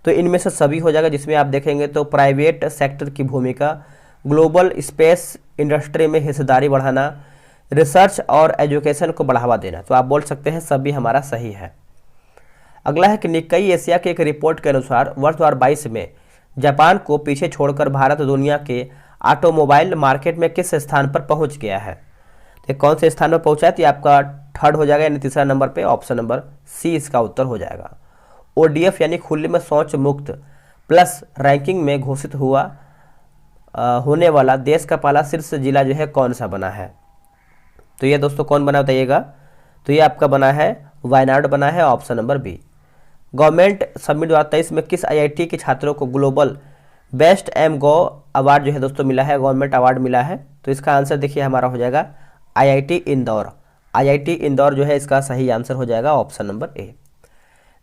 B: तो इनमें से सभी हो जाएगा, जिसमें आप देखेंगे तो प्राइवेट सेक्टर की भूमिका, ग्लोबल स्पेस इंडस्ट्री में हिस्सेदारी बढ़ाना, रिसर्च और एजुकेशन को बढ़ावा देना। तो आप बोल सकते हैं सभी हमारा सही है। अगला है कि निक्कई एशिया की एक रिपोर्ट के अनुसार वर्ष 2022 में जापान को पीछे छोड़कर भारत दुनिया के ऑटोमोबाइल मार्केट में किस स्थान पर पहुंच गया है? तो कौन से स्थान पर पहुंचा है? तो आपका थर्ड हो जाएगा यानी तीसरा नंबर पे, ऑप्शन नंबर सी इसका उत्तर हो जाएगा। ओडीएफ यानी खुले में शौच मुक्त प्लस रैंकिंग में घोषित होने वाला देश का पहला शीर्ष जिला जो है कौन सा बना है? तो ये दोस्तों कौन बना बताइएगा। तो ये आपका बना है वायनाड बना है, option number B. Government summit 2023 में किस आईआईटी के छात्रों को global best M go award जो है दोस्तों मिला है? गवर्नमेंट अवार्ड मिला है। तो इसका आंसर देखिए हमारा हो जाएगा आईआईटी इंदौर जो है इसका सही आंसर हो जाएगा, ऑप्शन नंबर ए।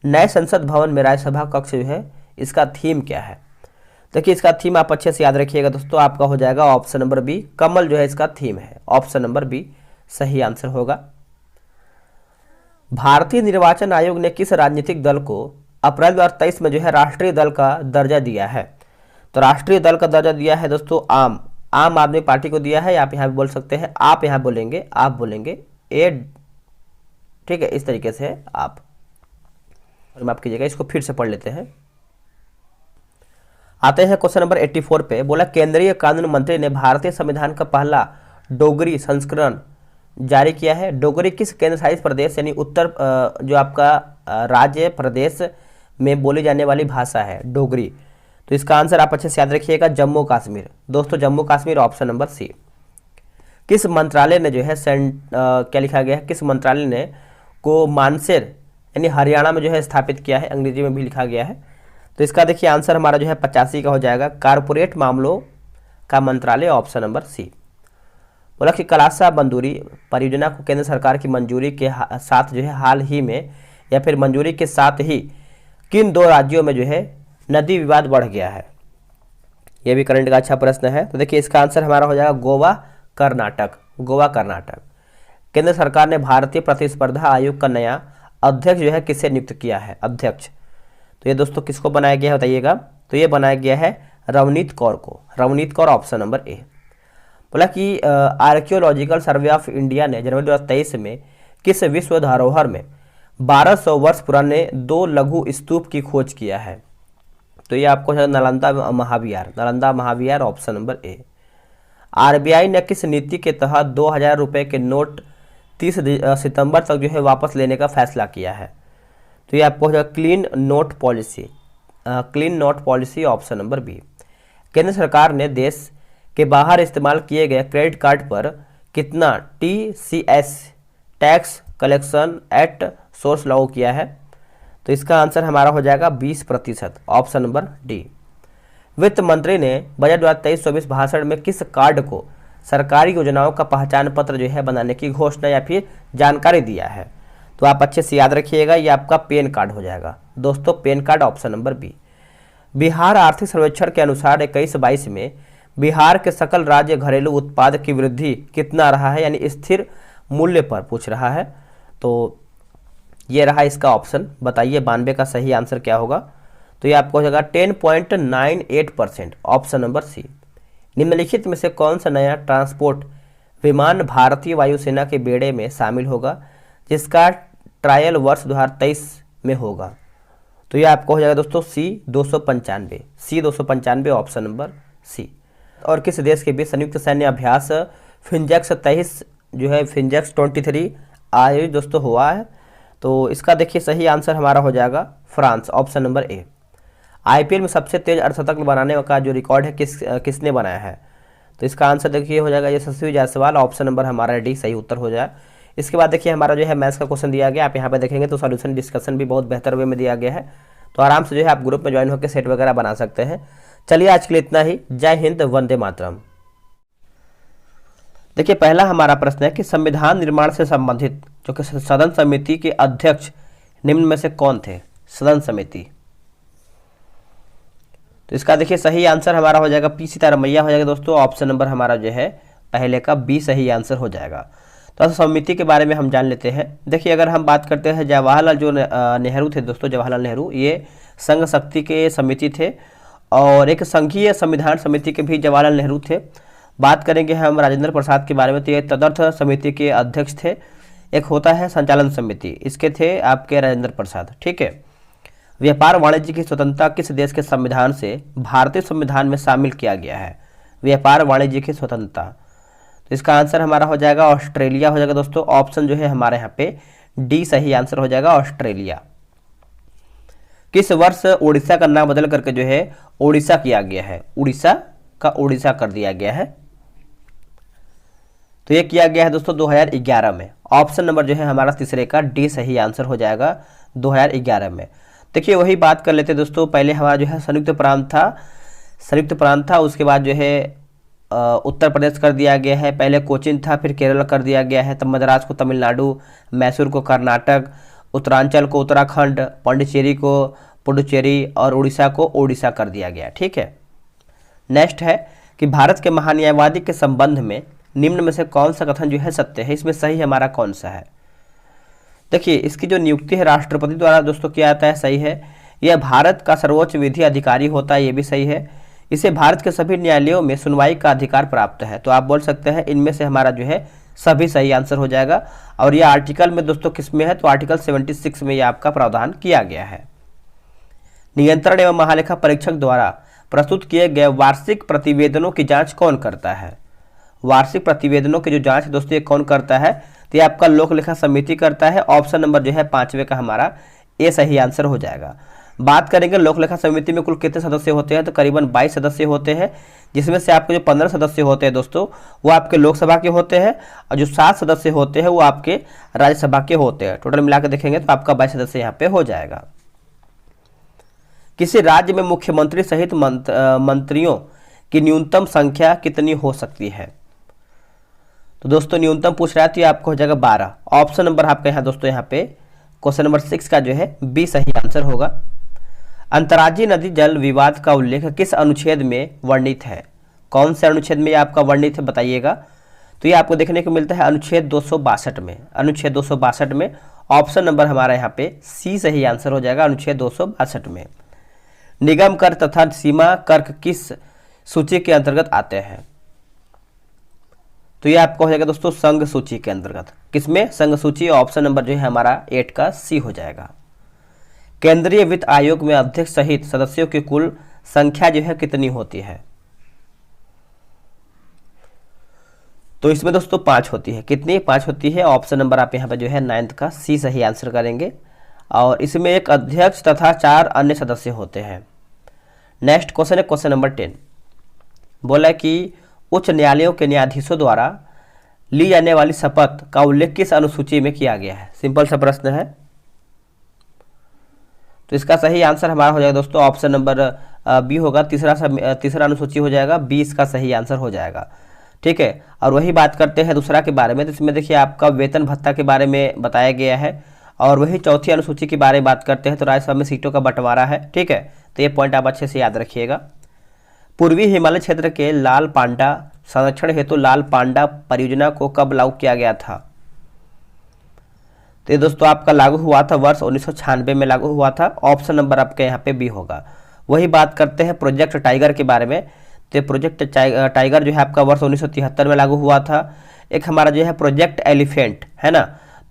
B: नए संसद भवन में राज्यसभा कक्ष जो है इसका थीम क्या है? देखिए इसका थीम आप अच्छे से याद रखिएगा दोस्तों, आपका हो जाएगा ऑप्शन नंबर बी, कमल जो है इसका थीम है, ऑप्शन नंबर बी सही आंसर होगा। भारतीय निर्वाचन आयोग ने किस राजनीतिक दल को अप्रैल 2023 में जो है राष्ट्रीय दल का दर्जा दिया है? तो राष्ट्रीय दल का दर्जा दिया है दोस्तों आम आदमी पार्टी को दिया है। आप यहाँ बोल सकते हैं, आप यहाँ बोलेंगे, आप बोलेंगे ए, ठीक है, इस तरीके से आप माफ कीजिएगा। इसको फिर से पढ़ लेते हैं। आते हैं क्वेश्चन नंबर 84 पे। बोला केंद्रीय कानून मंत्री ने भारतीय संविधान का पहला डोगरी संस्करण जारी किया है। डोगरी किस केंद्र शासित प्रदेश यानी उत्तर जो आपका राज्य प्रदेश में बोली जाने वाली भाषा है डोगरी? तो इसका आंसर आप अच्छे से याद रखिएगा जम्मू कश्मीर दोस्तों, Jammu Kashmir option number C. किस मंत्रालय ने जो है क्या लिखा गया है? किस मंत्रालय ने को मानसेर यानी हरियाणा में जो है स्थापित किया है? अंग्रेजी में भी लिखा गया है। तो इसका देखिए आंसर हमारा जो है 85 का हो जाएगा, कारपोरेट मामलों का मंत्रालय, ऑप्शन नंबर सी। बोला कि कलासा बंदूरी परियोजना को केंद्र सरकार की मंजूरी के साथ जो है हाल ही में या फिर मंजूरी के साथ ही किन दो राज्यों में जो है नदी विवाद बढ़ गया है? यह भी करंट का अच्छा प्रश्न है। तो देखिए इसका आंसर हमारा हो जाएगा गोवा कर्नाटक। केंद्र सरकार ने भारतीय प्रतिस्पर्धा आयोग का नया अध्यक्ष जो है किसे नियुक्त किया है? अध्यक्ष, तो ये दोस्तों किसको बनाया गया है बताइएगा। तो ये बनाया गया है रवनीत कौर को, रवनीत कौर ऑप्शन नंबर ए। बोला कि आर्कियोलॉजिकल सर्वे ऑफ इंडिया ने जनवरी 2023 में किस विश्व धरोहर में 1200 वर्ष पुराने 2 लघु स्तूप की खोज किया है? तो ये आपको नालंदा महाविहार ऑप्शन नंबर ए। आरबीआई ने किस नीति के तहत 2000 रुपये के नोट 30 सितंबर तक जो है वापस लेने का फैसला किया है? तो ये आपको हो जाएगा clean note policy option number B. केंद्र सरकार ने देश के बाहर इस्तेमाल किए गए क्रेडिट कार्ड पर कितना TCS tax collection at source लागू किया है? तो इसका आंसर हमारा हो जाएगा 20%, ऑप्शन नंबर डी। वित्त मंत्री ने बजट 2023-24 भाषण में किस कार्ड को सरकारी योजनाओं का पहचान पत्र जो है बनाने की घोषणा या फिर जानकारी दिया है? तो आप अच्छे से याद रखिएगा, ये आपका पेन कार्ड हो जाएगा दोस्तों, PAN card option number B. Bihar आर्थिक सर्वेक्षण के अनुसार 21-22 में बिहार के सकल राज्य घरेलू उत्पाद की वृद्धि कितना रहा है, यानी स्थिर मूल्य पर पूछ रहा है। तो ये रहा इसका ऑप्शन, बताइए 92 का सही आंसर क्या होगा? तो ये आपको हो जाएगा 10.98%, ऑप्शन नंबर सी। निम्नलिखित में से कौन सा नया ट्रांसपोर्ट विमान भारतीय वायुसेना के बेड़े में शामिल होगा जिसका ट्रायल वर्ष 2023 में होगा? तो ये आपको हो जाएगा दोस्तों C-295, C-295 ऑप्शन नंबर सी। और किस देश के बीच संयुक्त सैन्य अभ्यास फिंजेक्स 23 जो है फिंजेक्स 23 आयोजित दोस्तों हुआ है? तो इसका देखिए सही आंसर हमारा हो जाएगा फ्रांस, ऑप्शन नंबर ए। आईपीएल में सबसे तेज अर्धशतक बनाने का जो रिकॉर्ड है किसने बनाया है? तो इसका आंसर देखिए हो जाएगा यशस्वी जायसवाल, ऑप्शन नंबर हमारा डी सही उत्तर हो जाए। इसके बाद देखिए हमारा जो है मैथ्स का क्वेश्चन दिया गया, आप यहाँ पे देखेंगे तो सॉल्यूशन डिस्कशन भी बहुत बेहतर वे में दिया गया है, तो आराम से जो है आप ग्रुप में ज्वाइन होकर सेट वगैरह बना सकते हैं। चलिए आज के लिए इतना ही। जय हिंद, वंदे मातरम। देखिए पहला हमारा प्रश्न है कि संविधान निर्माण से संबंधित जो कि सदन समिति के अध्यक्ष निम्न में से कौन थे? सदन समिति, तो इसका देखिए सही आंसर हमारा हो जाएगा पी सीतारमैया हो जाएगा दोस्तों, ऑप्शन नंबर हमारा जो है पहले का बी सही आंसर हो जाएगा। तो समिति के बारे में हम जान लेते हैं। देखिए अगर हम बात करते हैं जवाहरलाल जो नेहरू थे दोस्तों, जवाहरलाल नेहरू ये संघ शक्ति के समिति थे और एक संघीय संविधान समिति के भी जवाहरलाल नेहरू थे। बात करेंगे हम राजेंद्र प्रसाद के बारे में, तो ये तदर्थ समिति के अध्यक्ष थे। एक होता है संचालन समिति, इसके थे आपके राजेंद्र प्रसाद, ठीक है। व्यापार वाणिज्य की स्वतंत्रता किस देश के संविधान से भारतीय संविधान में शामिल किया गया है? व्यापार वाणिज्य की स्वतंत्रता, तो इसका आंसर हमारा हो जाएगा ऑस्ट्रेलिया हो जाएगा दोस्तों, ऑप्शन जो है हमारे यहाँ पे डी सही आंसर हो जाएगा ऑस्ट्रेलिया। किस वर्ष उड़ीसा का नाम बदल करके जो है ओडिशा किया गया है? उड़ीसा का ओडिशा कर दिया गया है, तो ये किया गया है दोस्तों 2011 में। ऑप्शन नंबर जो है हमारा तीसरे का डी सही आंसर हो जाएगा 2011 में। देखिए वही बात कर लेते दोस्तों, पहले हमारा जो है संयुक्त प्रांत था, उसके बाद जो है उत्तर प्रदेश कर दिया गया है, पहले कोचीन था, फिर केरल कर दिया गया है, तब मद्रास को तमिलनाडु, मैसूर को कर्नाटक, उत्तरांचल को उत्तराखंड, पांडिचेरी को पुडुचेरी और उड़ीसा को ओडिशा कर दिया गया, ठीक है। नेक्स्ट है कि भारत के महान्यायवादी के संबंध में निम्न में से कौन सा कथन जो है सत्य है? इसमें सही हमारा कौन सा है? देखिए इसकी जो नियुक्ति है राष्ट्रपति द्वारा दोस्तों किया जाता है, सही है। यह भारत का सर्वोच्च विधि अधिकारी होता है, ये भी सही है। इसे भारत के सभी न्यायालयों में सुनवाई का अधिकार प्राप्त है, तो आप बोल सकते हैं इनमें से हमारा जो है सभी सही आंसर हो जाएगा। और यह आर्टिकल में दोस्तों किस में है? तो आर्टिकल 76 में यह आपका प्रावधान किया गया है। नियंत्रण एवं महालेखा परीक्षक द्वारा प्रस्तुत किए गए वार्षिक प्रतिवेदनों की जाँच कौन करता है? वार्षिक प्रतिवेदनों की जो जांच दोस्तों ये कौन करता है? तो ये आपका लोक लेखा समिति करता है, ऑप्शन नंबर जो है 5वें का हमारा ए सही आंसर हो जाएगा। बात करेंगे लोक लेखा समिति में कुल कितने सदस्य होते हैं? तो करीबन 22 सदस्य होते हैं, जिसमें से आपके जो 15 सदस्य होते हैं दोस्तों वो आपके लोकसभा के होते हैं और जो 7 सदस्य होते हैं वो आपके राज्यसभा के होते हैं। टोटल मिलाकर देखेंगे तो आपका 22 सदस्य यहाँ पे हो जाएगा। किसी राज्य में मुख्यमंत्री सहित मंत्रियों की न्यूनतम संख्या कितनी हो सकती है? तो दोस्तों न्यूनतम पूछ रहा है, तो ये आपको हो जाएगा 12। ऑप्शन नंबर आपका यहाँ दोस्तों यहाँ पे क्वेश्चन नंबर 6 का जो है बी सही आंसर होगा। अंतर्राज्यीय नदी जल विवाद का उल्लेख किस अनुच्छेद में वर्णित है? कौन से अनुच्छेद में ये आपका वर्णित है बताइएगा? तो ये आपको देखने को मिलता है अनुच्छेद 262 में, अनुच्छेद 262 में। ऑप्शन नंबर हमारा यहाँ पे सी सही आंसर हो जाएगा अनुच्छेद 262 में। निगम कर तथा सीमा कर किस सूची के अंतर्गत आते हैं? तो ये आपको हो जाएगा दोस्तों संघ सूची के अंतर्गत। किसमें? संघ सूची। ऑप्शन नंबर जो है हमारा 8 का सी हो जाएगा। केंद्रीय वित्त आयोग में अध्यक्ष सहित सदस्यों की कुल संख्या जो है कितनी होती है? तो इसमें दोस्तों 5 होती है। कितनी? 5 होती है। ऑप्शन नंबर आप यहाँ पे जो है 9th का सी सही आंसर करेंगे। और इसमें एक अध्यक्ष तथा 4 अन्य सदस्य होते हैं। नेक्स्ट क्वेश्चन है क्वेश्चन नंबर 10। बोला कि उच्च न्यायालयों के न्यायाधीशों द्वारा ली जाने वाली शपथ का उल्लेख किस अनुसूची में किया गया है? सिंपल सा प्रश्न है, तो इसका सही आंसर हमारा हो जाएगा दोस्तों ऑप्शन नंबर बी होगा। तीसरा अनुसूची हो जाएगा, बी इसका सही आंसर हो जाएगा, ठीक है। और वही बात करते हैं दूसरा के बारे में, तो इसमें देखिए आपका वेतन भत्ता के बारे में बताया गया है। और वही चौथी अनुसूची के बारे में बात करते हैं, तो राज्यसभा में सीटों का बंटवारा है, ठीक है। तो ये पॉइंट आप अच्छे से याद रखिएगा। पूर्वी हिमालय क्षेत्र के लाल पांडा संरक्षण हेतु लाल पांडा परियोजना को कब लागू किया गया था? तो ये दोस्तों आपका लागू हुआ था वर्ष 1996 में लागू हुआ था। ऑप्शन नंबर आपके यहाँ पे बी होगा। वही बात करते हैं प्रोजेक्ट टाइगर के बारे में, तो प्रोजेक्ट टाइगर जो है आपका वर्ष 1973 में लागू हुआ था। एक हमारा जो है प्रोजेक्ट एलिफेंट है ना,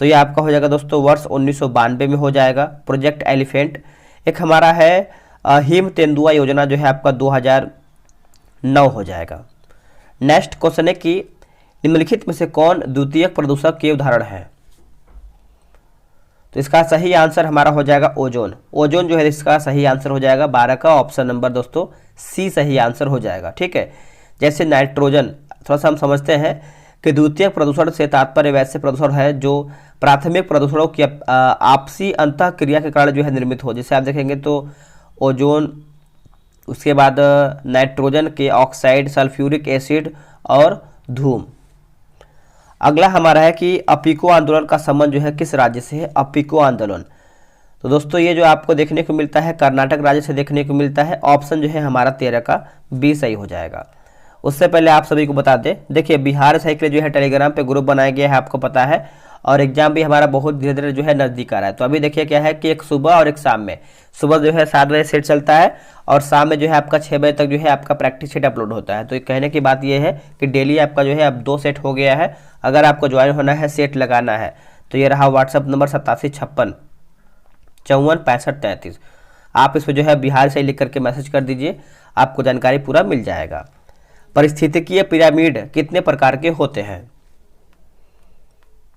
B: तो ये आपका हो जाएगा दोस्तों वर्ष 1992 में हो जाएगा प्रोजेक्ट एलिफेंट। एक हमारा है हिम तेंदुआ योजना जो है आपका 2009 हो जाएगा। नेक्स्ट क्वेश्चन है कि निम्नलिखित में से कौन द्वितीयक प्रदूषक के उदाहरण है? तो इसका सही आंसर हमारा हो जाएगा ओजोन। ओजोन जो है इसका सही आंसर हो जाएगा 12 का ऑप्शन नंबर दोस्तों सी सही आंसर हो जाएगा। ठीक है, जैसे नाइट्रोजन थोड़ा सा हम समझते हैं कि द्वितीयक प्रदूषण से तात्पर्य वैसे प्रदूषण है जो प्राथमिक प्रदूषणों की आपसी अंतः क्रिया के कारण जो है निर्मित हो। जैसे आप देखेंगे तो ओजोन, उसके बाद नाइट्रोजन के ऑक्साइड, सल्फ्यूरिक एसिड और धूम। अगला हमारा है कि अपिको आंदोलन का संबंध जो है किस राज्य से है? अपिको आंदोलन, तो दोस्तों ये जो आपको देखने को मिलता है कर्नाटक राज्य से देखने को मिलता है। ऑप्शन जो है हमारा 13 का बी सही हो जाएगा। उससे पहले आप सभी को बता दें, देखिए बिहार साइकिल जो है टेलीग्राम पे ग्रुप बनाया गया है, आपको पता है, और एग्जाम भी हमारा बहुत धीरे धीरे जो है नज़दीक आ रहा है। तो अभी देखिए क्या है कि एक सुबह और एक शाम में, सुबह जो है 7 बजे सेट चलता है और शाम में जो है आपका 6 बजे तक जो है आपका प्रैक्टिस सेट अपलोड होता है। तो कहने की बात यह है कि डेली आपका जो है अब 2 सेट हो गया है। अगर आपको ज्वाइन होना है, सेट लगाना है, तो ये रहा व्हाट्सअप नंबर 8756 54 65 33। आप इस पर जो है बिहार से लिख करके मैसेज कर दीजिए, आपको जानकारी पूरा मिल जाएगा। परिस्थितिकीय पिरामिड कितने प्रकार के होते हैं?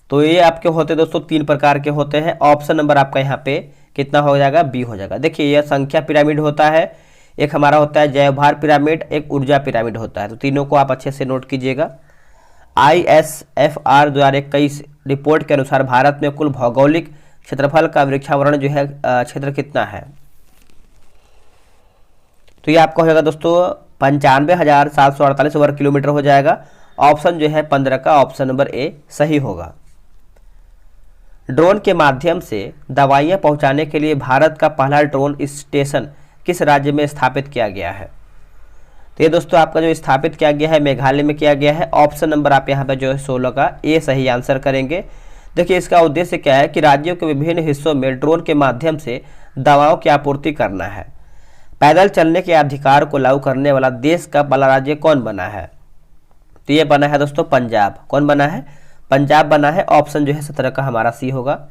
B: तो ये आपके होते दोस्तों 3 प्रकार के होते हैं। ऑप्शन नंबर आपका यहाँ पे कितना हो जाएगा? बी हो जाएगा। देखिए यह संख्या पिरामिड होता है, एक हमारा होता है जैवभार पिरामिड, एक ऊर्जा पिरामिड होता है। तो तीनों को आप अच्छे से नोट कीजिएगा। ISFR 2021 रिपोर्ट के अनुसार भारत में कुल भौगोलिक क्षेत्रफल का वृक्षावरण जो है क्षेत्र कितना है? तो ये आपका हो जाएगा दोस्तों 95,748 वर्ग किलोमीटर हो जाएगा। ऑप्शन जो है 15 का ऑप्शन नंबर ए सही होगा। ड्रोन के माध्यम से दवाइयां पहुंचाने के लिए भारत का पहला ड्रोन स्टेशन किस राज्य में स्थापित किया गया है? तो ये दोस्तों आपका जो स्थापित किया गया है मेघालय में किया गया है। ऑप्शन नंबर आप यहाँ पे जो है 16 का ए सही आंसर करेंगे। देखिए इसका उद्देश्य क्या है कि राज्यों के विभिन्न हिस्सों में ड्रोन के माध्यम से दवाओं की आपूर्ति करना है। पैदल चलने के अधिकार को लागू करने वाला देश का पहला राज्य कौन बना है? तो ये बना है दोस्तों पंजाब। कौन बना है? पंजाब बना है। ऑप्शन जो है 17 का हमारा सी होगा।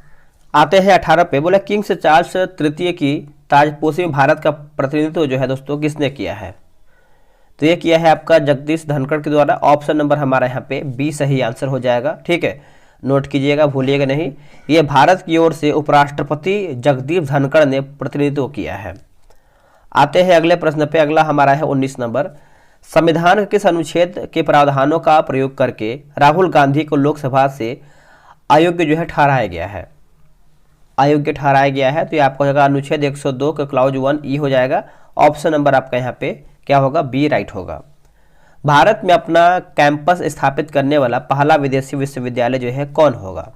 B: आते हैं 18 पे, बोले किंग चार्ल्स तृतीय की ताजपोशी में भारत का प्रतिनिधित्व जो है दोस्तों किसने किया है? तो ये किया है आपका जगदीश धनखड़ के द्वारा। ऑप्शन नंबर हमारा यहाँ पे बी सही आंसर हो जाएगा। ठीक है, नोट कीजिएगा, भूलिएगा नहीं। ये भारत की ओर से उपराष्ट्रपति जगदीप धनखड़ ने प्रतिनिधित्व किया है। आते हैं अगले प्रश्न पे। अगला हमारा है 19 नंबर। संविधान के किस अनुच्छेद के प्रावधानों का प्रयोग करके राहुल गांधी को लोकसभा से अयोग्य जो है ठहराया गया है? अयोग्य ठहराया गया है तो ये आपको होगा अनुच्छेद 102 का क्लाउज 1 ई हो जाएगा। ऑप्शन नंबर आपका यहाँ पे क्या होगा? बी राइट होगा। भारत में अपना कैंपस स्थापित करने वाला पहला विदेशी विश्वविद्यालय जो है कौन होगा?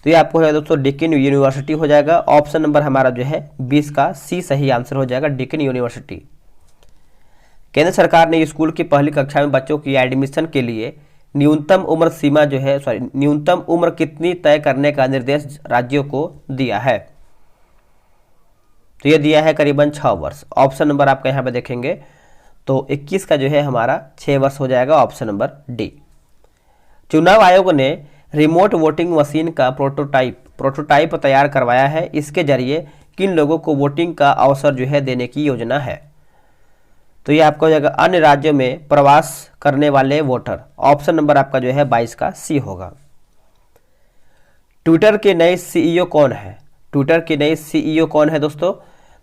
B: तो ये आपको है दोस्तों डिकिन यूनिवर्सिटी हो जाएगा। ऑप्शन नंबर हमारा जो है 20 का सी सही आंसर हो जाएगा, डिकिन यूनिवर्सिटी। केंद्र सरकार ने स्कूल की पहली कक्षा में बच्चों की एडमिशन के लिए न्यूनतम उम्र सीमा जो है न्यूनतम उम्र कितनी तय करने का निर्देश राज्यों को दिया है? तो ये दिया है करीबन 6 वर्ष। ऑप्शन नंबर आपका यहाँ पे देखेंगे तो 21 का जो है हमारा 6 वर्ष हो जाएगा। Option number D. चुनाव आयोग ने रिमोट वोटिंग मशीन का प्रोटोटाइप तैयार करवाया है। इसके जरिए किन लोगों को वोटिंग का अवसर जो है देने की योजना है? तो ये आपका हो जाएगा अन्य राज्यों में प्रवास करने वाले वोटर। ऑप्शन नंबर आपका जो है 22 का सी होगा। ट्विटर के नए सीईओ कौन है? ट्विटर के नए सीईओ कौन है दोस्तों?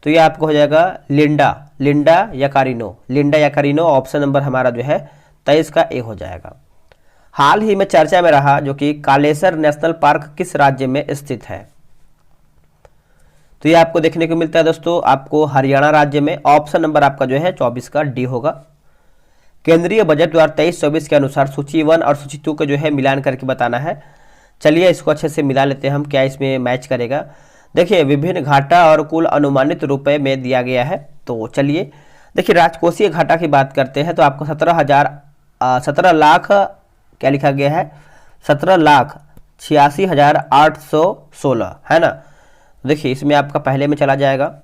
B: तो ये आपको हो जाएगा लिंडा याकारिनो। ऑप्शन नंबर हमारा जो है 23 का ए हो जाएगा। हाल ही में चर्चा में रहा जो कि कालेसर नेशनल पार्क किस राज्य में स्थित है? तो ये आपको देखने को मिलता है दोस्तों आपको हरियाणा राज्य में। ऑप्शन नंबर आपका जो है 24 का डी होगा। केंद्रीय बजट 2023-24 के अनुसार सूची 1 और सूची 2 का जो है मिलान करके बताना है। चलिए इसको अच्छे से मिला लेते हैं हम, क्या इसमें मैच करेगा। देखिए विभिन्न घाटा और कुल अनुमानित रुपए में दिया गया है। तो चलिए देखिए राजकोषीय घाटा की बात करते हैं तो आपको 17 लाख क्या लिखा गया है? 17,86,816 है ना। देखिए इसमें आपका पहले में चला जाएगा।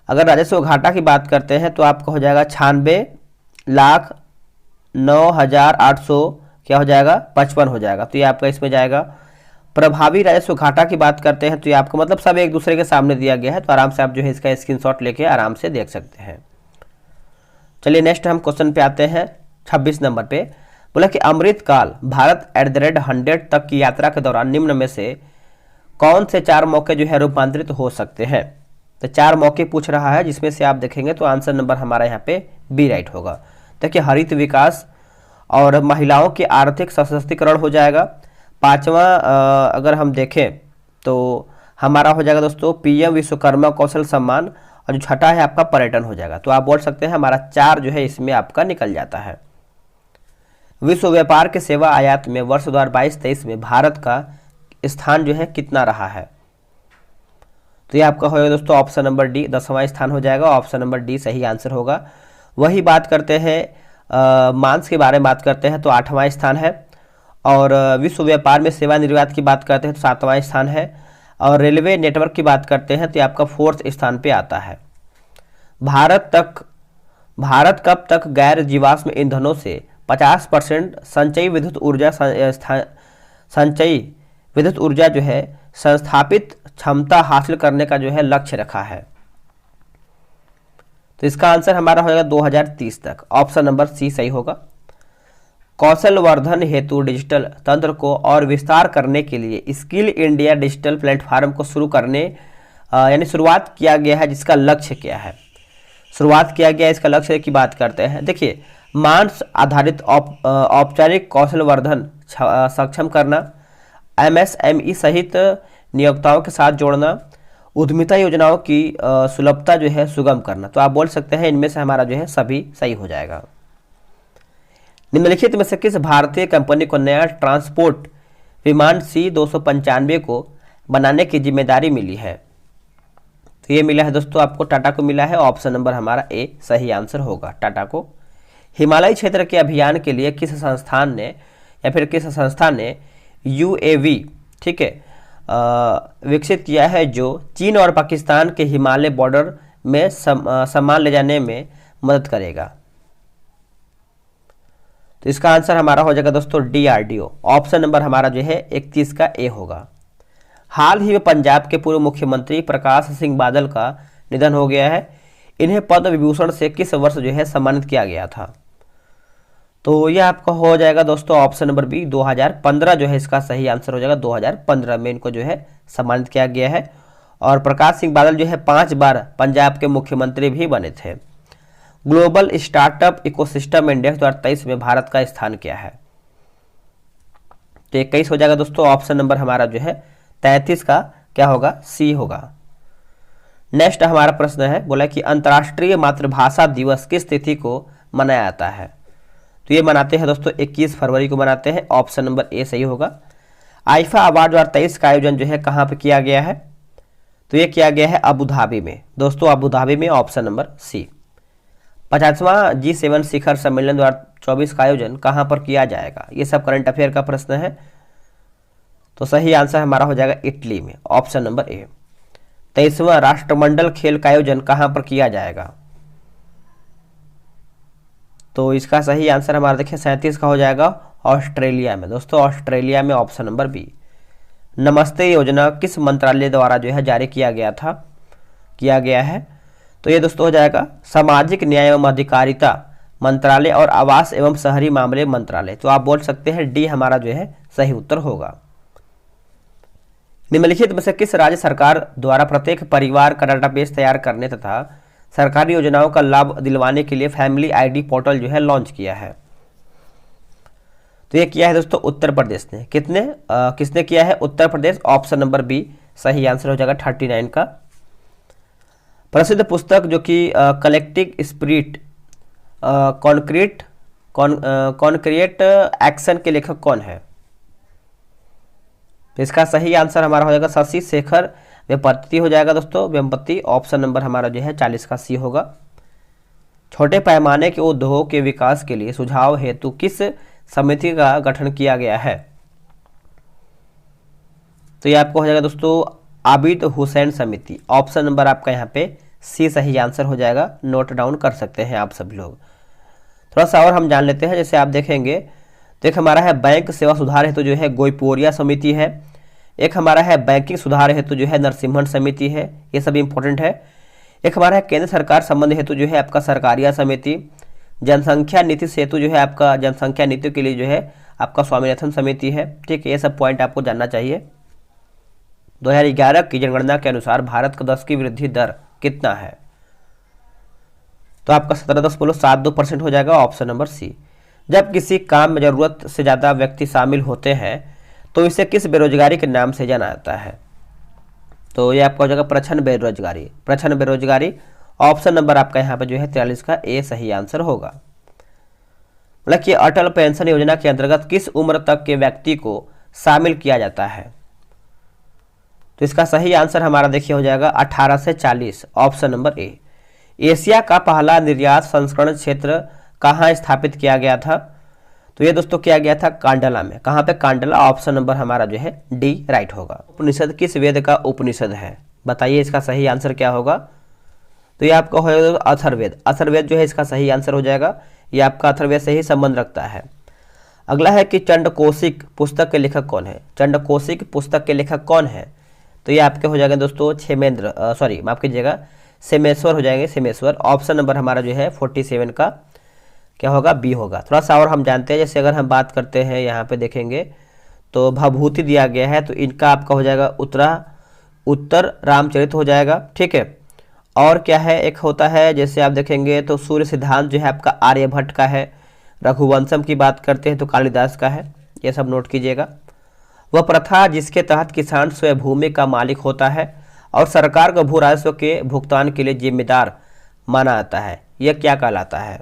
B: अगर राजस्व घाटा की बात करते हैं तो आपका हो जाएगा 96,09,800 क्या हो जाएगा 55 हो जाएगा। तो ये आपका इसमें जाएगा। प्रभावी राजस्व घाटा की बात करते हैं तो ये आपको मतलब सब एक दूसरे के सामने दिया गया है, तो आराम से आप जो है इसका स्क्रीनशॉट लेके आराम से देख सकते हैं। चलिए नेक्स्ट हम क्वेश्चन पे आते हैं 26 नंबर पे। बोला कि अमृतकाल भारत @100 तक की यात्रा के दौरान निम्न में से कौन से 4 मौके जो है रूपांतरित हो सकते हैं। तो 4 मौके पूछ रहा है, जिसमें से आप देखेंगे तो आंसर नंबर हमारा यहाँ पे बी राइट होगा। देखिए हरित विकास और महिलाओं के आर्थिक सशक्तिकरण हो जाएगा। 5वां अगर हम देखें तो हमारा हो जाएगा दोस्तों PM विश्वकर्मा कौशल सम्मान, और जो छठा है आपका पर्यटन हो जाएगा। तो आप बोल सकते हैं हमारा 4 जो है इसमें आपका निकल जाता है। विश्व व्यापार के सेवा आयात में वर्ष 2022-23 में भारत का स्थान जो है कितना रहा है। तो ये आपका होगा दोस्तों ऑप्शन नंबर डी 10वां स्थान हो जाएगा। ऑप्शन नंबर डी सही आंसर होगा। वही बात करते हैं मांस के बारे में बात करते हैं तो 8वां स्थान है, और विश्व व्यापार में सेवा निर्यात की बात करते हैं तो 7वां स्थान है, और रेलवे नेटवर्क की बात करते हैं तो ये आपका 4th स्थान पे आता है। भारत कब तक गैर जीवाश्म ईंधनों से 50% संचयी विद्युत ऊर्जा जो है संस्थापित क्षमता हासिल करने का जो है लक्ष्य रखा है। तो इसका आंसर हमारा हो जाएगा 2030 तक। ऑप्शन नंबर सी सही होगा। कौशल वर्धन हेतु डिजिटल तंत्र को और विस्तार करने के लिए स्किल इंडिया डिजिटल प्लेटफॉर्म को शुरू करने यानी शुरुआत किया गया है, जिसका लक्ष्य क्या है। शुरुआत किया गया इसका लक्ष्य की बात करते हैं। देखिए मांस आधारित औपचारिक कौशल वर्धन सक्षम करना, MSME सहित नियोक्ताओं के साथ जोड़ना, उद्यमिता योजनाओं की सुलभता जो है सुगम करना। तो आप बोल सकते हैं इनमें से हमारा जो है सभी सही हो जाएगा। निम्नलिखित में से किस भारतीय कंपनी को नया ट्रांसपोर्ट विमान C295 को बनाने की जिम्मेदारी मिली है। तो ये मिला है दोस्तों आपको टाटा को मिला है। ऑप्शन नंबर हमारा ए सही आंसर होगा, टाटा को। हिमालय क्षेत्र के अभियान के लिए किस संस्थान ने या फिर किस संस्था ने UAV ठीक है विकसित किया है, जो चीन और पाकिस्तान के हिमालय बॉर्डर में सामान ले जाने में मदद करेगा। तो इसका आंसर हमारा हो जाएगा दोस्तों DRDO। ऑप्शन नंबर हमारा जो है 31 का ए होगा। हाल ही में पंजाब के पूर्व मुख्यमंत्री प्रकाश सिंह बादल का निधन हो गया है। इन्हें पद्म विभूषण से किस वर्ष जो है सम्मानित किया गया था। तो यह आपका हो जाएगा दोस्तों ऑप्शन नंबर बी 2015 जो है इसका सही आंसर हो जाएगा। 2015 में इनको जो है सम्मानित किया गया है। और प्रकाश सिंह बादल जो है 5 बार पंजाब के मुख्यमंत्री भी बने थे। ग्लोबल स्टार्टअप इकोसिस्टम इंडेक्स 2023 में भारत का स्थान क्या है। तो 21 हो जाएगा दोस्तों। ऑप्शन नंबर हमारा जो है 33 का क्या होगा, सी होगा। नेक्स्ट हमारा प्रश्न है, बोला कि अंतर्राष्ट्रीय मातृभाषा दिवस किस तिथि को मनाया जाता है। तो ये मनाते हैं दोस्तों 21 फरवरी को मनाते हैं। ऑप्शन नंबर ए सही होगा। आईफा अवार्ड 2023 का आयोजन जो है कहाँ पे किया गया है। तो ये किया गया है अबू धाबी में दोस्तों, अबू धाबी में। Option number C. 50वां G7 शिखर सम्मेलन 2024 का आयोजन कहाँ पर किया जाएगा। ये सब करंट अफेयर का प्रश्न है। तो सही आंसर हमारा हो जाएगा इटली में। ऑप्शन नंबर ए। 23वां राष्ट्रमंडल खेल का आयोजन कहाँ पर किया जाएगा। तो इसका सही आंसर हमारा देखिए 37 का हो जाएगा ऑस्ट्रेलिया में दोस्तों। ऑस्ट्रेलिया में। Option number B. नमस्ते योजना किस मंत्रालय द्वारा जो है जारी किया गया है। तो ये दोस्तों हो जाएगा सामाजिक न्याय एवं अधिकारिता मंत्रालय और आवास एवं शहरी मामले मंत्रालय। तो आप बोल सकते हैं डी हमारा जो है सही उत्तर होगा। निम्नलिखित में से किस राज्य सरकार द्वारा प्रत्येक परिवार का डाटाबेस तैयार करने तथा सरकारी योजनाओं का लाभ दिलवाने के लिए फैमिली ID पोर्टल जो है लॉन्च किया है। तो ये किया है दोस्तों उत्तर प्रदेश ने। किसने किया है, Uttar Pradesh. Option number B सही आंसर हो जाएगा 39 का। प्रसिद्ध पुस्तक जो कि कलेक्टिव स्पिरिट कॉन्क्रीट एक्शन के लेखक कौन है। तो इसका सही आंसर हमारा हो जाएगा शशि शेखर वेम्पति हो जाएगा दोस्तों, वेम्पति। ऑप्शन नंबर हमारा जो है 40 का सी होगा। छोटे पैमाने के उद्योगों के विकास के लिए सुझाव हेतु किस समिति का गठन किया गया है। तो ये आपको हो जाएगा दोस्तों आबिद हुसैन समिति। ऑप्शन नंबर आपका यहाँ पे सी सही आंसर हो जाएगा। नोट डाउन कर सकते हैं आप सब लोग। थोड़ा सा और हम जान लेते हैं। जैसे आप देखेंगे तो एक हमारा है बैंक सेवा सुधार हेतु जो है गोईपोरिया समिति है। एक हमारा है बैंकिंग सुधार हेतु जो है नरसिम्हन समिति है, ये सब इंपॉर्टेंट है। एक हमारा है केंद्र सरकार संबंध हेतु जो है आपका सरकारिया समिति। जनसंख्या नीति हेतु जो है आपका जनसंख्या नीति के लिए जो है आपका स्वामीनाथन समिति है। ठीक है, ये सब पॉइंट आपको जानना चाहिए। 2011 की जनगणना के अनुसार भारत का 10 की वृद्धि दर कितना है? तो आपका 17.72% हो जाएगा, ऑप्शन नंबर सी। जब किसी काम में जरूरत से ज़्यादा व्यक्ति शामिल होते हैं तो इसे किस बेरोजगारी के नाम से जाना जाता है? तो ये आपका हो जाएगा प्रच्छन्न बेरोजगारी। प्रच्छन्न बेरोजगारी, ऑप्शन नंबर आपका यहाँ पे जो है 43 का ए सही आंसर होगा। मतलब कि अटल पेंशन योजना के अंतर्गत किस उम्र तक के व्यक्ति को शामिल किया जाता है? तो इसका सही आंसर हमारा देखिए हो जाएगा 18 से 40, ऑप्शन नंबर ए। एशिया का पहला निर्यात संस्करण क्षेत्र कहाँ स्थापित किया गया था? तो ये दोस्तों किया गया था कांडला में। कहाँ पे? कांडला, ऑप्शन नंबर हमारा जो है डी राइट होगा। उपनिषद किस वेद का उपनिषद है? बताइए इसका सही आंसर क्या होगा? तो ये आपका हो जाएगा अथर्ववेद। अथर्ववेद जो है इसका सही आंसर हो जाएगा। ये आपका अथर्ववेद से ही संबंध रखता है। अगला है कि चंडकोशिक पुस्तक के लेखक कौन है? चंडकोशिक पुस्तक के लेखक कौन है? तो ये आपके हो जाएगा दोस्तों माफ कीजिएगा, सेमेश्वर हो जाएंगे, सेमेश्वर। ऑप्शन नंबर हमारा जो है 47 का क्या होगा? बी होगा। थोड़ा सा और हम जानते हैं, जैसे अगर हम बात करते हैं यहाँ पे देखेंगे तो भभूति दिया गया है, तो इनका आपका हो जाएगा उत्तर रामचरित हो जाएगा। ठीक है, और क्या है, एक होता है जैसे आप देखेंगे तो सूर्य सिद्धांत जो है आपका आर्यभट्ट का है। रघुवंशम की बात करते हैं तो कालिदास का है, ये सब नोट कीजिएगा। वह प्रथा जिसके तहत किसान स्वयं भूमि का मालिक होता है और सरकार को भू राजस्व के भुगतान के लिए जिम्मेदार माना जाता है, यह क्या कहलाता है?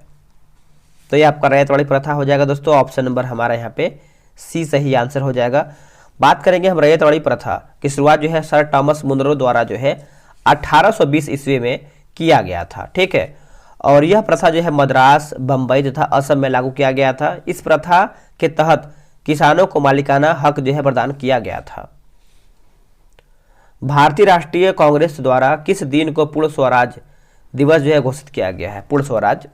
B: तो ये आपका रैयतवाड़ी प्रथा हो जाएगा दोस्तों। ऑप्शन नंबर हमारा यहाँ पे सी सही आंसर हो जाएगा। बात करेंगे हम रैयतवाड़ी प्रथा की शुरुआत जो है सर टॉमस मुनरो द्वारा जो है 1820 ईस्वी में किया गया था। ठीक है, और यह प्रथा जो है मद्रास, बम्बई तथा असम में लागू किया गया था। इस प्रथा के तहत किसानों को मालिकाना हक जो है प्रदान किया गया था। भारतीय राष्ट्रीय कांग्रेस द्वारा किस दिन को पूर्ण स्वराज दिवस जो है घोषित किया गया है? पूर्ण स्वराज,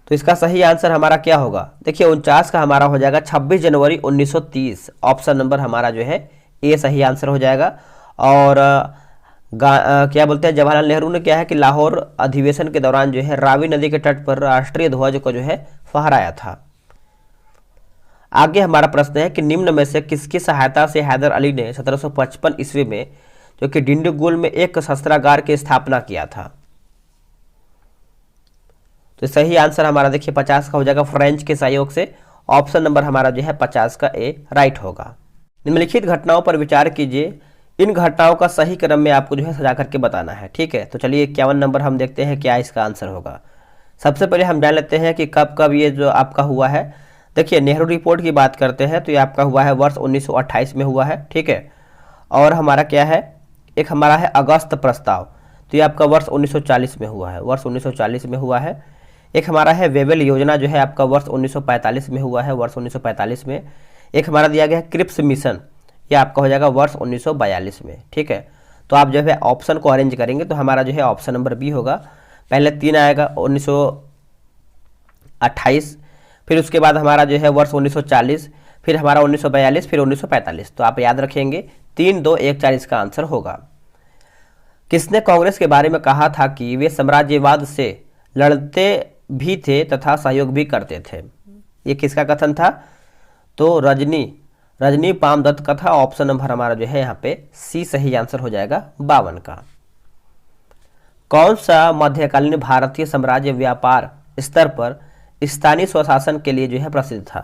B: तो इसका सही आंसर हमारा क्या होगा? देखिए 49 का हमारा हो जाएगा 26 जनवरी 1930। ऑप्शन नंबर हमारा जो है ए सही आंसर हो जाएगा। और क्या बोलते हैं, जवाहरलाल नेहरू ने क्या है कि लाहौर अधिवेशन के दौरान जो है रावी नदी के तट पर राष्ट्रीय ध्वज को जो है फहराया था। आगे हमारा प्रश्न है कि निम्न में से किसकी सहायता से हैदर अली ने 1755 ईस्वी में जो कि डिंडीगुल में एक शस्त्रागार की स्थापना किया था? तो सही आंसर हमारा देखिए 50 का हो जाएगा, फ्रेंच के सहयोग से। ऑप्शन नंबर हमारा जो है 50 का ए राइट होगा। निम्नलिखित घटनाओं पर विचार कीजिए, इन घटनाओं का सही क्रम में आपको जो है सजा करके बताना है। ठीक है, तो चलिए 51 नंबर हम देखते हैं क्या इसका आंसर होगा। सबसे पहले हम जान लेते हैं कि कब कब ये जो आपका हुआ है। देखिए नेहरू रिपोर्ट की बात करते हैं तो ये आपका हुआ है वर्ष 1928 में हुआ है। ठीक है, और हमारा क्या है, एक हमारा है अगस्त प्रस्ताव, तो ये आपका वर्ष 1940 में हुआ है, वर्ष 1940 में हुआ है। एक हमारा है वेवेल योजना जो है आपका वर्ष 1945 में हुआ है, वर्ष 1945 में। एक हमारा दिया गया है क्रिप्स मिशन, ये आपका हो जाएगा वर्ष 1942 में। ठीक है, तो आप जो है ऑप्शन को अरेंज करेंगे तो हमारा जो है ऑप्शन नंबर बी होगा। पहले 3 आएगा 1928, फिर उसके बाद हमारा जो है वर्ष 1940, फिर हमारा 1942, फिर 1945। तो आप याद रखेंगे 3, 2, 1, 4 इसका आंसर होगा। किसने कांग्रेस के बारे में कहा था कि वे साम्राज्यवाद से लड़ते भी थे तथा सहयोग भी करते थे? ये किसका कथन था? तो रजनी पामदत्त का था। ऑप्शन नंबर हमारा जो है यहाँ पे सी सही आंसर हो जाएगा 52 का। कौन सा मध्यकालीन भारतीय साम्राज्य व्यापार स्तर पर स्थानीय स्वशासन के लिए जो है प्रसिद्ध था?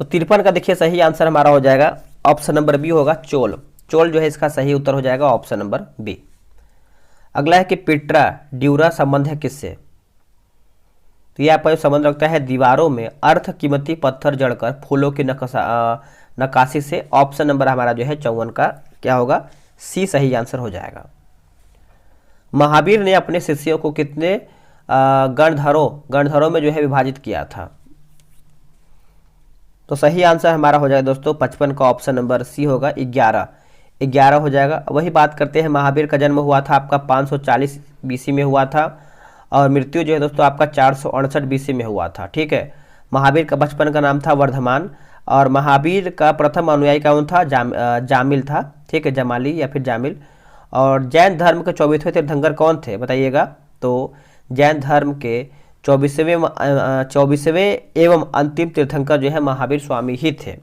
B: तो 53 का देखिए सही आंसर हमारा हो जाएगा, ऑप्शन नंबर बी होगा चोल। चोल जो है इसका सही उत्तर हो जाएगा, ऑप्शन नंबर बी। अगला है कि पिट्रा ड्यूरा संबंध है किससे? तो ये आपका जो संबंध रखता है दीवारों में अर्ध कीमती पत्थर जड़कर फूलों की नक्काशी से। ऑप्शन नंबर हमारा जो है 54 का क्या होगा? सी सही आंसर हो जाएगा। महावीर ने अपने शिष्यों को कितने गणधरों में जो है विभाजित किया था? तो सही आंसर हमारा हो जाएगा दोस्तों 55 का, ऑप्शन नंबर सी होगा 11 हो जाएगा। वही बात करते हैं, महावीर का जन्म हुआ था आपका 540 बीसी में हुआ था, और मृत्यु जो है दोस्तों आपका 468 BC में हुआ था। ठीक है। महावीर का बचपन का नाम था वर्धमान, और महावीर का प्रथम अनुयायी कौन था? जामिल था। ठीक है, जमाली या फिर जामिल। और जैन धर्म के 24वें तीर्थंकर कौन थे बताइएगा? तो जैन धर्म के 24वें एवं अंतिम तीर्थंकर जो है महावीर स्वामी ही थे।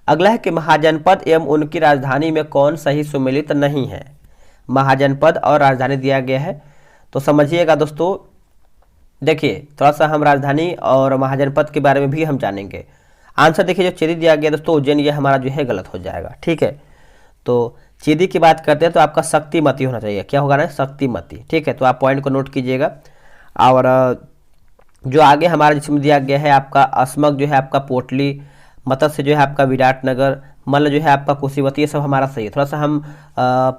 B: अगला है कि महाजनपद एवं उनकी राजधानी में कौन सही सुमेलित नहीं है? महाजनपद और राजधानी दिया गया है, तो समझिएगा दोस्तों। देखिए थोड़ा सा हम राजधानी और महाजनपद के बारे में भी हम जानेंगे। आंसर देखिए जो चेदी दिया गया दोस्तों उज्जैन, ये हमारा जो है गलत हो जाएगा। ठीक है, तो चेदी की बात करते हैं तो आपका शक्तिमती होना चाहिए। क्या होगा ना? शक्तिमती। ठीक है, तो आप पॉइंट को नोट कीजिएगा। और जो आगे हमारा जिसमें दिया गया है आपका अस्मक जो है आपका पोटली, मत्स्य जो है आपका विराटनगर, मल्ल जो है आपका कुशीवती, ये सब हमारा सही है। थोड़ा सा हम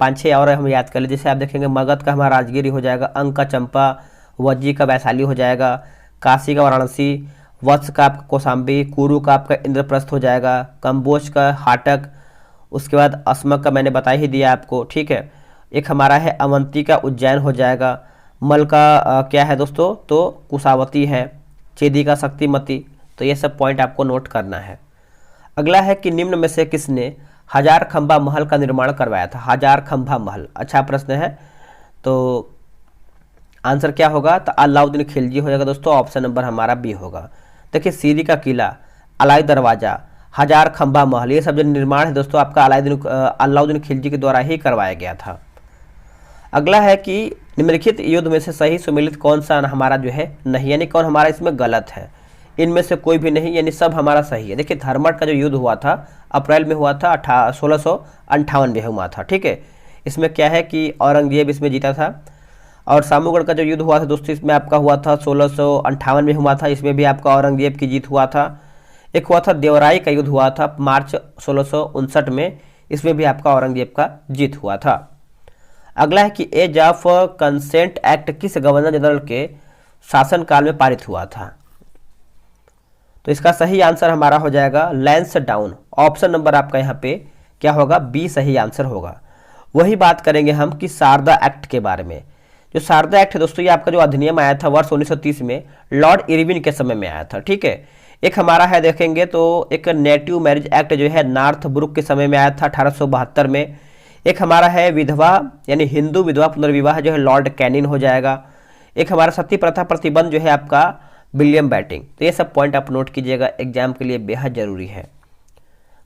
B: 5-6 और हम याद कर ले। जैसे आप देखेंगे मगध का हमारा राजगिरी हो जाएगा, अंक का चंपा, वज्जी का वैशाली हो जाएगा, काशी का वाराणसी, वत्स का आपका कौशाम्बी, कुरु का आपका इंद्रप्रस्थ हो जाएगा, कंबोज का हाटक, उसके बाद अस्मक का मैंने बता ही दिया आपको। ठीक है, एक हमारा है अवंती का उज्जैन हो जाएगा, मल का क्या है दोस्तों? तो कुशावती है, चेदी का शक्तिमती। तो ये सब पॉइंट आपको नोट करना है। अगला है कि निम्न में से किसने हजार खंभा महल का निर्माण करवाया था? हजार खंभा महल, अच्छा प्रश्न है। तो आंसर क्या होगा? तो अलाउद्दीन खिलजी हो जाएगा दोस्तों। ऑप्शन नंबर हमारा बी होगा। देखिए सीरी का किला, अलाई दरवाजा, हजार खंभा महल, ये सब जो निर्माण है दोस्तों आपका अलाउद्दीन खिलजी के द्वारा ही करवाया गया था। अगला है कि निम्नलिखित युद्ध में से सही सुमेलित कौन सा हमारा जो है नहीं, यानी कौन हमारा इसमें गलत है? इनमें से कोई भी नहीं, यानी सब हमारा सही है। देखिए धर्मट का जो युद्ध हुआ था अप्रैल में हुआ था, 1658 में हुआ था। ठीक है, इसमें क्या है कि औरंगजेब इसमें जीता था। और सामूगढ़ का जो युद्ध हुआ था दोस्तों इसमें आपका हुआ था 1658 में हुआ था, इसमें भी आपका औरंगजेब की जीत हुआ था। एक हुआ था देवराई का युद्ध हुआ था मार्च 1659 में, इसमें भी आपका औरंगजेब का जीत हुआ था। अगला है कि एज ऑफ कंसेंट एक्ट किस गवर्नर जनरल के शासनकाल में पारित हुआ था? तो इसका सही आंसर हमारा हो जाएगा लैंसडाउन। ऑप्शन नंबर आपका यहाँ पे क्या होगा? बी सही आंसर होगा। वही बात करेंगे हम कि शारदा एक्ट के बारे में। जो शारदा एक्ट है दोस्तों ये आपका जो अधिनियम आया था वर्ष 1930 में, लॉर्ड इरविन के समय में आया था। ठीक है, एक हमारा है देखेंगे तो एक नेटिव मैरिज एक्ट जो है नॉर्थ ब्रुक के समय में आया था 1872 में। एक हमारा है विधवा यानी हिंदू विधवा पुनर्विवाह जो है लॉर्ड कैनिन हो जाएगा। एक हमारा सती प्रथा प्रतिबंध जो है आपका विलियम बैटिंग। तो ये सब पॉइंट आप नोट कीजिएगा, एग्जाम के लिए बेहद जरूरी है।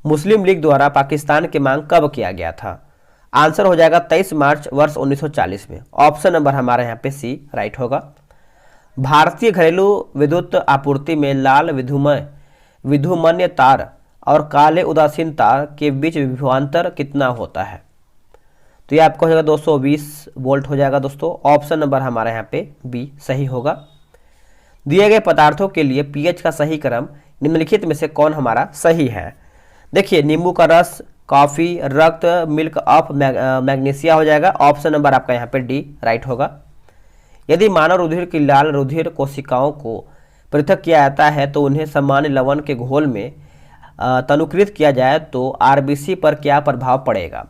B: मुस्लिम लीग द्वारा पाकिस्तान की मांग कब किया गया था? आंसर हो जाएगा 23 मार्च वर्ष 1940 में। ऑप्शन नंबर हमारे यहाँ पे सी राइट होगा। भारतीय घरेलू विद्युत आपूर्ति में लाल विधुमन्य तार और काले उदासीन तार के बीच विभवांतर कितना होता है? तो ये आपका हो जाएगा 220 वोल्ट हो जाएगा दोस्तों। ऑप्शन नंबर हमारे यहाँ पे बी सही होगा। दिए गए पदार्थों के लिए पीएच का सही क्रम निम्नलिखित में से कौन हमारा सही है? देखिए नींबू का रस, कॉफी, रक्त, मिल्क ऑफ मैग्नीशिया हो जाएगा। ऑप्शन नंबर आपका यहाँ पे डी राइट होगा। यदि मानव रुधिर की लाल रुधिर कोशिकाओं को पृथक किया जाता है तो उन्हें सामान्य लवण के घोल में तनुकृत किया जाए तो आरबीसी पर क्या प्रभाव पड़ेगा?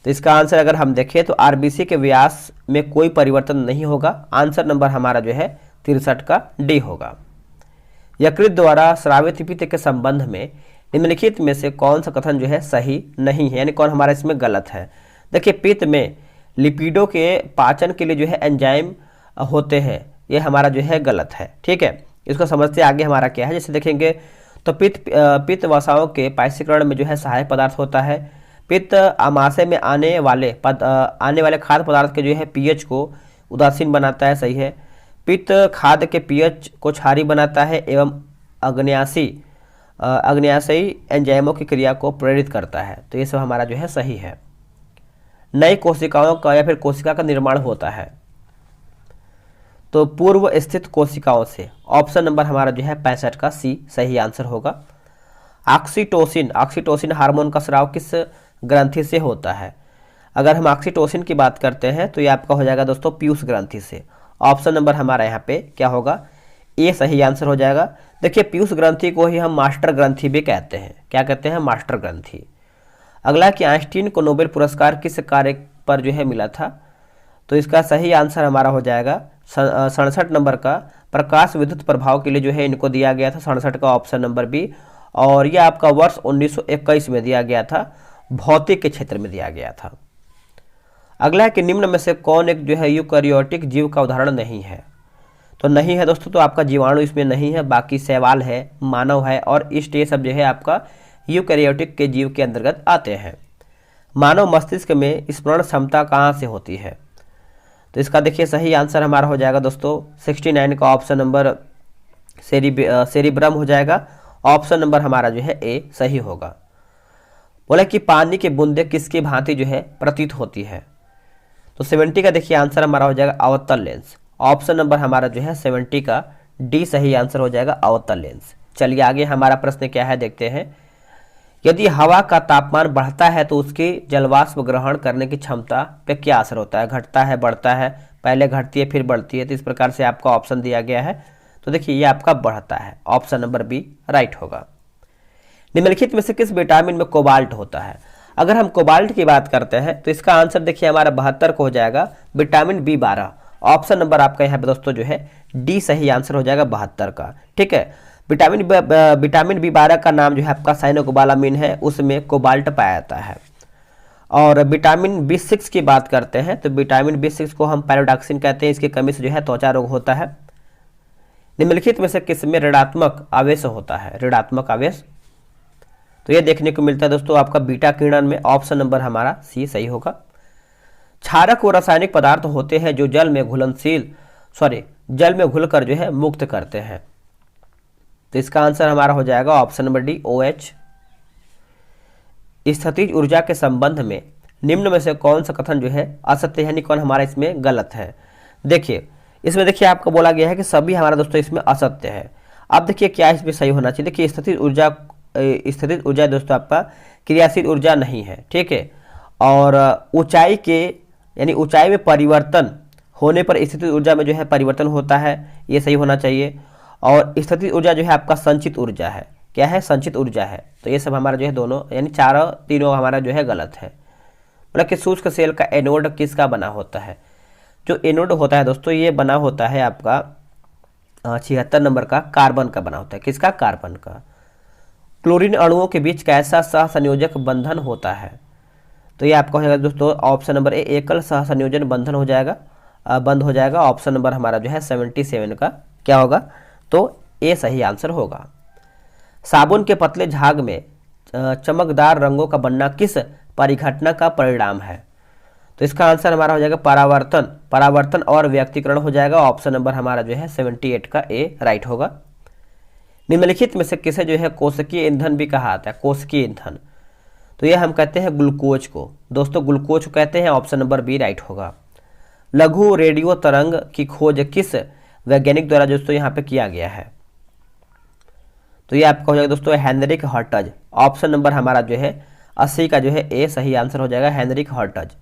B: तो इसका आंसर अगर हम देखें तो आरबीसी के व्यास में कोई परिवर्तन नहीं होगा। आंसर नंबर हमारा जो है 63 का डी होगा। यकृत द्वारा स्रावित पित्त के संबंध में निम्नलिखित में से कौन सा कथन जो है सही नहीं है, यानी कौन हमारा इसमें गलत है? देखिए पित्त में लिपिडों के पाचन के लिए जो है एंजाइम होते हैं, ये हमारा जो है गलत है। ठीक है, इसको समझते आगे हमारा क्या है। जैसे देखेंगे तो पित्त वसाओं के पायसीकरण में जो है सहायक पदार्थ होता है। पित्त आमाशय में आने वाले खाद्य पदार्थ के जो है पीएच को उदासीन बनाता है, सही है। पित्त खाद्य के पीएच को क्षारी बनाता है एवं अग्न्याशयी एंजाइमों की क्रिया को प्रेरित करता है। तो ये सब हमारा जो है सही है। नई कोशिकाओं का या फिर कोशिका का निर्माण होता है तो पूर्व स्थित कोशिकाओं से। ऑप्शन नंबर हमारा जो है 65 का सी सही आंसर होगा। ऑक्सीटोसिन हार्मोन का स्राव किस ग्रंथि से होता है? अगर हम ऑक्सीटोसिन की बात करते हैं तो ये आपका हो जाएगा दोस्तों पीयूष ग्रंथि से। ऑप्शन नंबर हमारा यहाँ पे क्या होगा? ए सही आंसर हो जाएगा। देखिए पीयूष ग्रंथि को ही हम मास्टर ग्रंथि भी कहते हैं। क्या कहते हैं? मास्टर ग्रंथि। अगला कि आइंस्टीन को नोबेल पुरस्कार किस कार्य पर जो है मिला था? तो इसका सही आंसर हमारा हो जाएगा 67 नंबर का प्रकाश विद्युत प्रभाव के लिए जो है इनको दिया गया था, 67 का ऑप्शन नंबर बी। और यह आपका वर्ष 1921 में दिया गया था, भौतिक के क्षेत्र में दिया गया था। अगला है कि निम्न में से कौन एक जो है यूकैरियोटिक जीव का उदाहरण नहीं है। तो नहीं है दोस्तों, तो आपका जीवाणु इसमें नहीं है, बाकी शैवाल है, मानव है और ईस्ट, ये सब जो है आपका यूकैरियोटिक के जीव के अंतर्गत आते हैं। मानव मस्तिष्क में स्मरण क्षमता कहाँ से होती है? तो इसका देखिए सही आंसर हमारा हो जाएगा दोस्तों 69 का ऑप्शन नंबर सेरिब्रम हो जाएगा। ऑप्शन नंबर हमारा जो है ए सही होगा। बोला कि पानी की बूंदें किसकी भांति जो है प्रतीत होती है? तो 70 का देखिए आंसर हमारा हो जाएगा अवतल लेंस। ऑप्शन नंबर हमारा जो है 70 का डी सही आंसर हो जाएगा, अवतल लेंस। चलिए आगे हमारा प्रश्न क्या है देखते हैं। यदि हवा का तापमान बढ़ता है तो उसकी जलवाष्प ग्रहण करने की क्षमता पे क्या असर होता है? घटता है, बढ़ता है, पहले घटती है फिर बढ़ती है? तो इस प्रकार से आपका ऑप्शन दिया गया है। तो देखिए ये आपका बढ़ता है, ऑप्शन नंबर बी राइट होगा। निम्नलिखित में से किस विटामिन में कोबाल्ट होता है? अगर हम कोबाल्ट की बात करते हैं तो इसका आंसर देखिए हमारा 72 को हो जाएगा, विटामिन B12। ऑप्शन नंबर आपका यहाँ पे दोस्तों जो है डी सही आंसर हो जाएगा 72 का। ठीक है, विटामिन B12 का नाम जो है आपका साइनोकोबालामिन है, उसमें कोबाल्ट पाया जाता है। और विटामिन B6 की बात करते हैं तो विटामिन B6 को हम पैराडॉक्सिन कहते हैं, इसकी कमी से जो है त्वचा रोग होता है। निम्नलिखित में से किसमें ऋणात्मक आवेश होता है? ऋणात्मक आवेश, तो ये देखने को मिलता है दोस्तों आपका बीटा किरण में। ऑप्शन नंबर हमारा सी सही होगा। क्षारक वो रासायनिक पदार्थ होते हैं जो जल में घुलकर जो है मुक्त करते हैं। तो इसका आंसर हमारा हो जाएगा ऑप्शन नंबर डी OH। स्थितिज ऊर्जा के संबंध में निम्न में से कौन सा कथन जो है असत्य, यानी कौन हमारा इसमें गलत है? देखिए इसमें देखिए आपको बोला गया है कि सभी हमारा दोस्तों इसमें असत्य है। अब देखिए क्या इसमें सही होना चाहिए। देखिए स्थितिज ऊर्जा दोस्तों आपका क्रियाशील ऊर्जा नहीं है, ठीक है। और ऊंचाई में परिवर्तन होने पर स्थितिज ऊर्जा में जो है परिवर्तन होता है, ये सही होना चाहिए। और स्थितिज ऊर्जा जो है आपका संचित ऊर्जा है, क्या है? संचित ऊर्जा है। तो ये सब हमारा जो है दोनों यानी तीनों हमारा जो है गलत है। मतलब कि शुष्क सेल का एनोड किसका बना होता है? जो एनोड होता है दोस्तों ये बना होता है आपका 76 नंबर का कार्बन का बना होता है। किसका? कार्बन का। क्लोरीन अणुओं के बीच कैसा सहसंयोजक बंधन होता है? तो ये आपका हो जाएगा दोस्तों ऑप्शन नंबर ए एकल सहसंयोजन बंधन हो जाएगा, बंद हो जाएगा। ऑप्शन नंबर हमारा जो है 77 का क्या होगा? तो ए सही आंसर होगा। साबुन के पतले झाग में चमकदार रंगों का बनना किस परिघटना का परिणाम है? तो इसका आंसर हमारा हो जाएगा परावर्तन और व्यक्तीकरण हो जाएगा। ऑप्शन नंबर हमारा जो है 78 का ए राइट होगा। निम्नलिखित में से किसे जो है कोशिकीय ईंधन भी कहा जाता है? कोशिकीय ईंधन, तो ये हम कहते हैं ग्लूकोज को। दोस्तों ग्लूकोज को कहते हैं, ऑप्शन नंबर बी राइट होगा। लघु रेडियो तरंग की खोज किस वैज्ञानिक द्वारा दोस्तों यहाँ पे किया गया है? तो ये आपका हो जाएगा दोस्तों हेनरिक हर्टज। ऑप्शन नंबर हमारा जो है 80 का जो है ए सही आंसर हो जाएगा, हेनरिक हर्टज।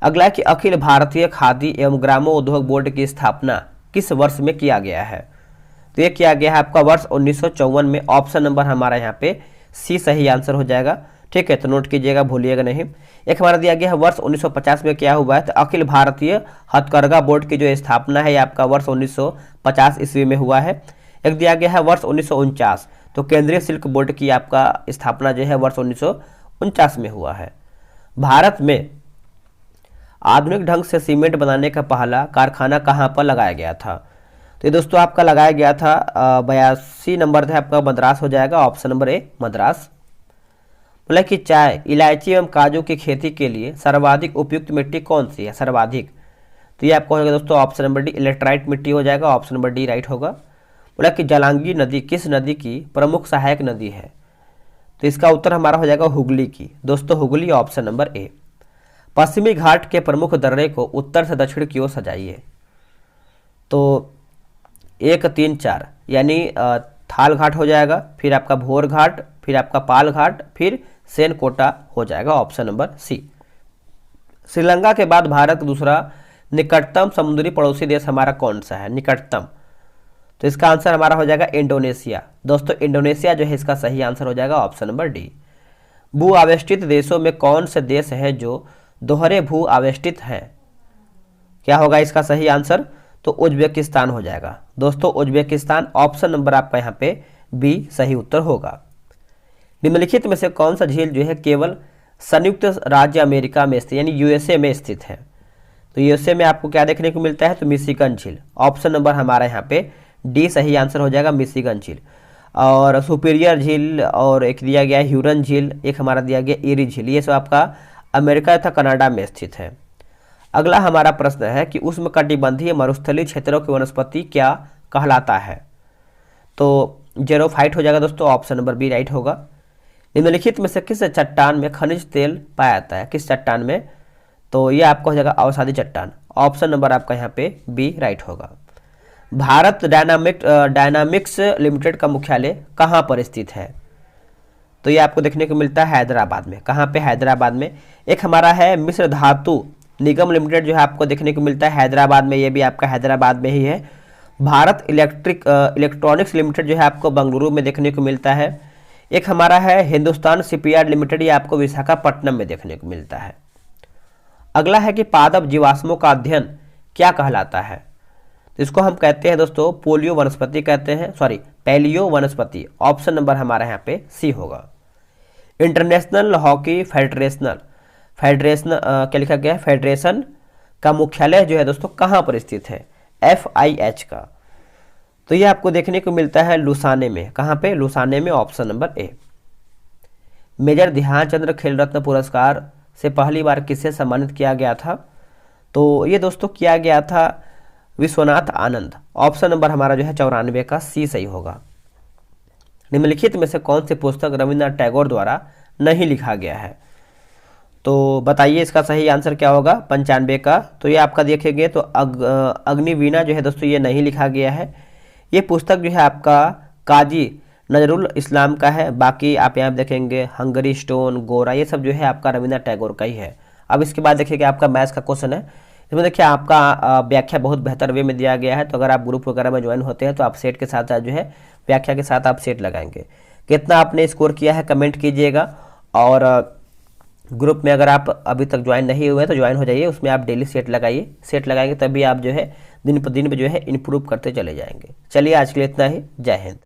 B: अगला कि अखिल भारतीय खादी एवं ग्रामोद्योग बोर्ड की स्थापना किस वर्ष में किया गया है? तो ये किया गया है आपका वर्ष 1954 में। ऑप्शन नंबर हमारा यहाँ पे सी सही आंसर हो जाएगा, ठीक है। तो नोट कीजिएगा, भूलिएगा नहीं। एक हमारा दिया गया है वर्ष 1950 में क्या हुआ है? तो अखिल भारतीय हथकरघा बोर्ड की जो स्थापना है ये आपका वर्ष 1950 ईस्वी में हुआ है। एक दिया गया है वर्ष 1949, तो केंद्रीय सिल्क बोर्ड की आपका स्थापना जो है वर्ष 1949 में हुआ है। भारत में आधुनिक ढंग से सीमेंट बनाने का पहला कारखाना कहाँ पर लगाया गया था? तो ये दोस्तों आपका लगाया गया था 82 नंबर था आपका, मद्रास हो जाएगा। ऑप्शन नंबर ए मद्रास। बोला कि चाय, इलायची एवं काजू की खेती के लिए सर्वाधिक उपयुक्त मिट्टी कौन सी है? सर्वाधिक, तो ये आपका हो जाएगा दोस्तों ऑप्शन नंबर डी इलेक्ट्राइट मिट्टी हो जाएगा। ऑप्शन नंबर डी राइट होगा। बोला कि जलांगी नदी किस नदी की प्रमुख सहायक नदी है? तो इसका उत्तर हमारा हो जाएगा हुगली की। दोस्तों हुगली, ऑप्शन नंबर ए। पश्चिमी घाट के प्रमुख दर्रे को उत्तर से दक्षिण की ओर सजाइए। तो 1 3 4 यानी थाल घाट हो जाएगा, फिर आपका भोर घाट, फिर आपका पाल घाट, फिर सेनकोटा हो जाएगा। ऑप्शन नंबर सी। श्रीलंका के बाद भारत का दूसरा निकटतम समुद्री पड़ोसी देश हमारा कौन सा है? निकटतम, तो इसका आंसर हमारा हो जाएगा इंडोनेशिया। दोस्तों इंडोनेशिया जो है इसका सही आंसर हो जाएगा ऑप्शन नंबर डी। भू आवेष्टित देशों में कौन से देश है जो दोहरे भू आवेष्टित हैं? क्या होगा इसका सही आंसर? तो उज्बेकिस्तान हो जाएगा दोस्तों, उज्बेकिस्तान। ऑप्शन नंबर आपका यहाँ पे बी सही उत्तर होगा। निम्नलिखित में से कौन सा झील जो है केवल संयुक्त राज्य अमेरिका में स्थित यानी यूएसए में स्थित है? तो यूएसए में आपको क्या देखने को मिलता है? तो मिशिगन झील। ऑप्शन नंबर हमारा यहाँ पे डी सही आंसर हो जाएगा, मिशिगन झील। और सुपीरियर झील और एक दिया गया है ह्यूरन झील, एक हमारा दिया गया एरी झील। ये सब आपका अमेरिका तथा कनाडा में स्थित है। अगला हमारा प्रश्न है कि उष्णकटिबंधीय मरुस्थलीय क्षेत्रों की वनस्पति क्या कहलाता है? तो जेरोफाइट हो जाएगा दोस्तों, ऑप्शन नंबर बी राइट होगा। निम्नलिखित में से किस चट्टान में खनिज तेल पाया जाता है? किस चट्टान में? तो ये आपका हो जाएगा अवसादी चट्टान। ऑप्शन नंबर आपका यहाँ पे बी राइट होगा। भारत डायनामिक्स लिमिटेड का मुख्यालय कहाँ पर स्थित है? तो ये आपको देखने को मिलता है हैदराबाद में। कहाँ पे? हैदराबाद में। एक हमारा है मिश्र धातु निगम लिमिटेड जो है आपको देखने को मिलता है हैदराबाद में, ये भी आपका हैदराबाद में ही है। भारत इलेक्ट्रॉनिक्स लिमिटेड जो है आपको बेंगलुरु में देखने को मिलता है। एक हमारा है हिंदुस्तान शिपयार्ड लिमिटेड, ये आपको विशाखापट्टनम में देखने को मिलता है। अगला है कि पादप जीवाश्मों का अध्ययन क्या कहलाता है? तो इसको हम कहते हैं दोस्तों पोलियो वनस्पति कहते हैं, सॉरी पैलियो वनस्पति। ऑप्शन नंबर हमारा यहाँ पे सी होगा। इंटरनेशनल हॉकी फेडरेशन क्या लिखा गया है? फेडरेशन का मुख्यालय जो है दोस्तों कहाँ पर स्थित है? FIH का। तो ये आपको देखने को मिलता है लुसाने में। कहाँ पे? लुसाने में। Option number A. Major Dhyanchand Khel Ratna पुरस्कार से पहली बार किसे सम्मानित किया गया था? तो ये दोस्तों किया गया था विश्वनाथ आनंद। ऑप्शन नंबर हमारा जो है 94 का सी सही होगा। निम्नलिखित में से कौन सी पुस्तक रविन्द्रनाथ टैगोर द्वारा नहीं लिखा गया है? तो बताइए इसका सही आंसर क्या होगा? 95 का। तो ये आपका देखेंगे तो अग्निवीणा जो है दोस्तों ये नहीं लिखा गया है। ये पुस्तक जो है आपका काजी नजरुल इस्लाम का है। बाकी आप यहाँ देखेंगे हंगरी स्टोन, गोरा, ये सब जो है आपका रविन्द्रनाथ टैगोर का ही है। अब इसके बाद देखिए कि आपका मैथ्स का क्वेश्चन है। इसमें देखिए आपका व्याख्या बहुत बेहतर वे में दिया गया है। तो अगर आप ग्रुप वगैरह में ज्वाइन होते हैं तो आप सेट के साथ साथ जो है व्याख्या के साथ आप सेट लगाएंगे। कितना आपने स्कोर किया है कमेंट कीजिएगा। और ग्रुप में अगर आप अभी तक ज्वाइन नहीं हुए तो ज्वाइन हो जाइए, उसमें आप डेली सेट लगाइए। सेट लगाएंगे तभी आप जो है दिन पर दिन में जो है इम्प्रूव करते चले जाएंगे। चलिए आज के लिए इतना ही। जय हिंद।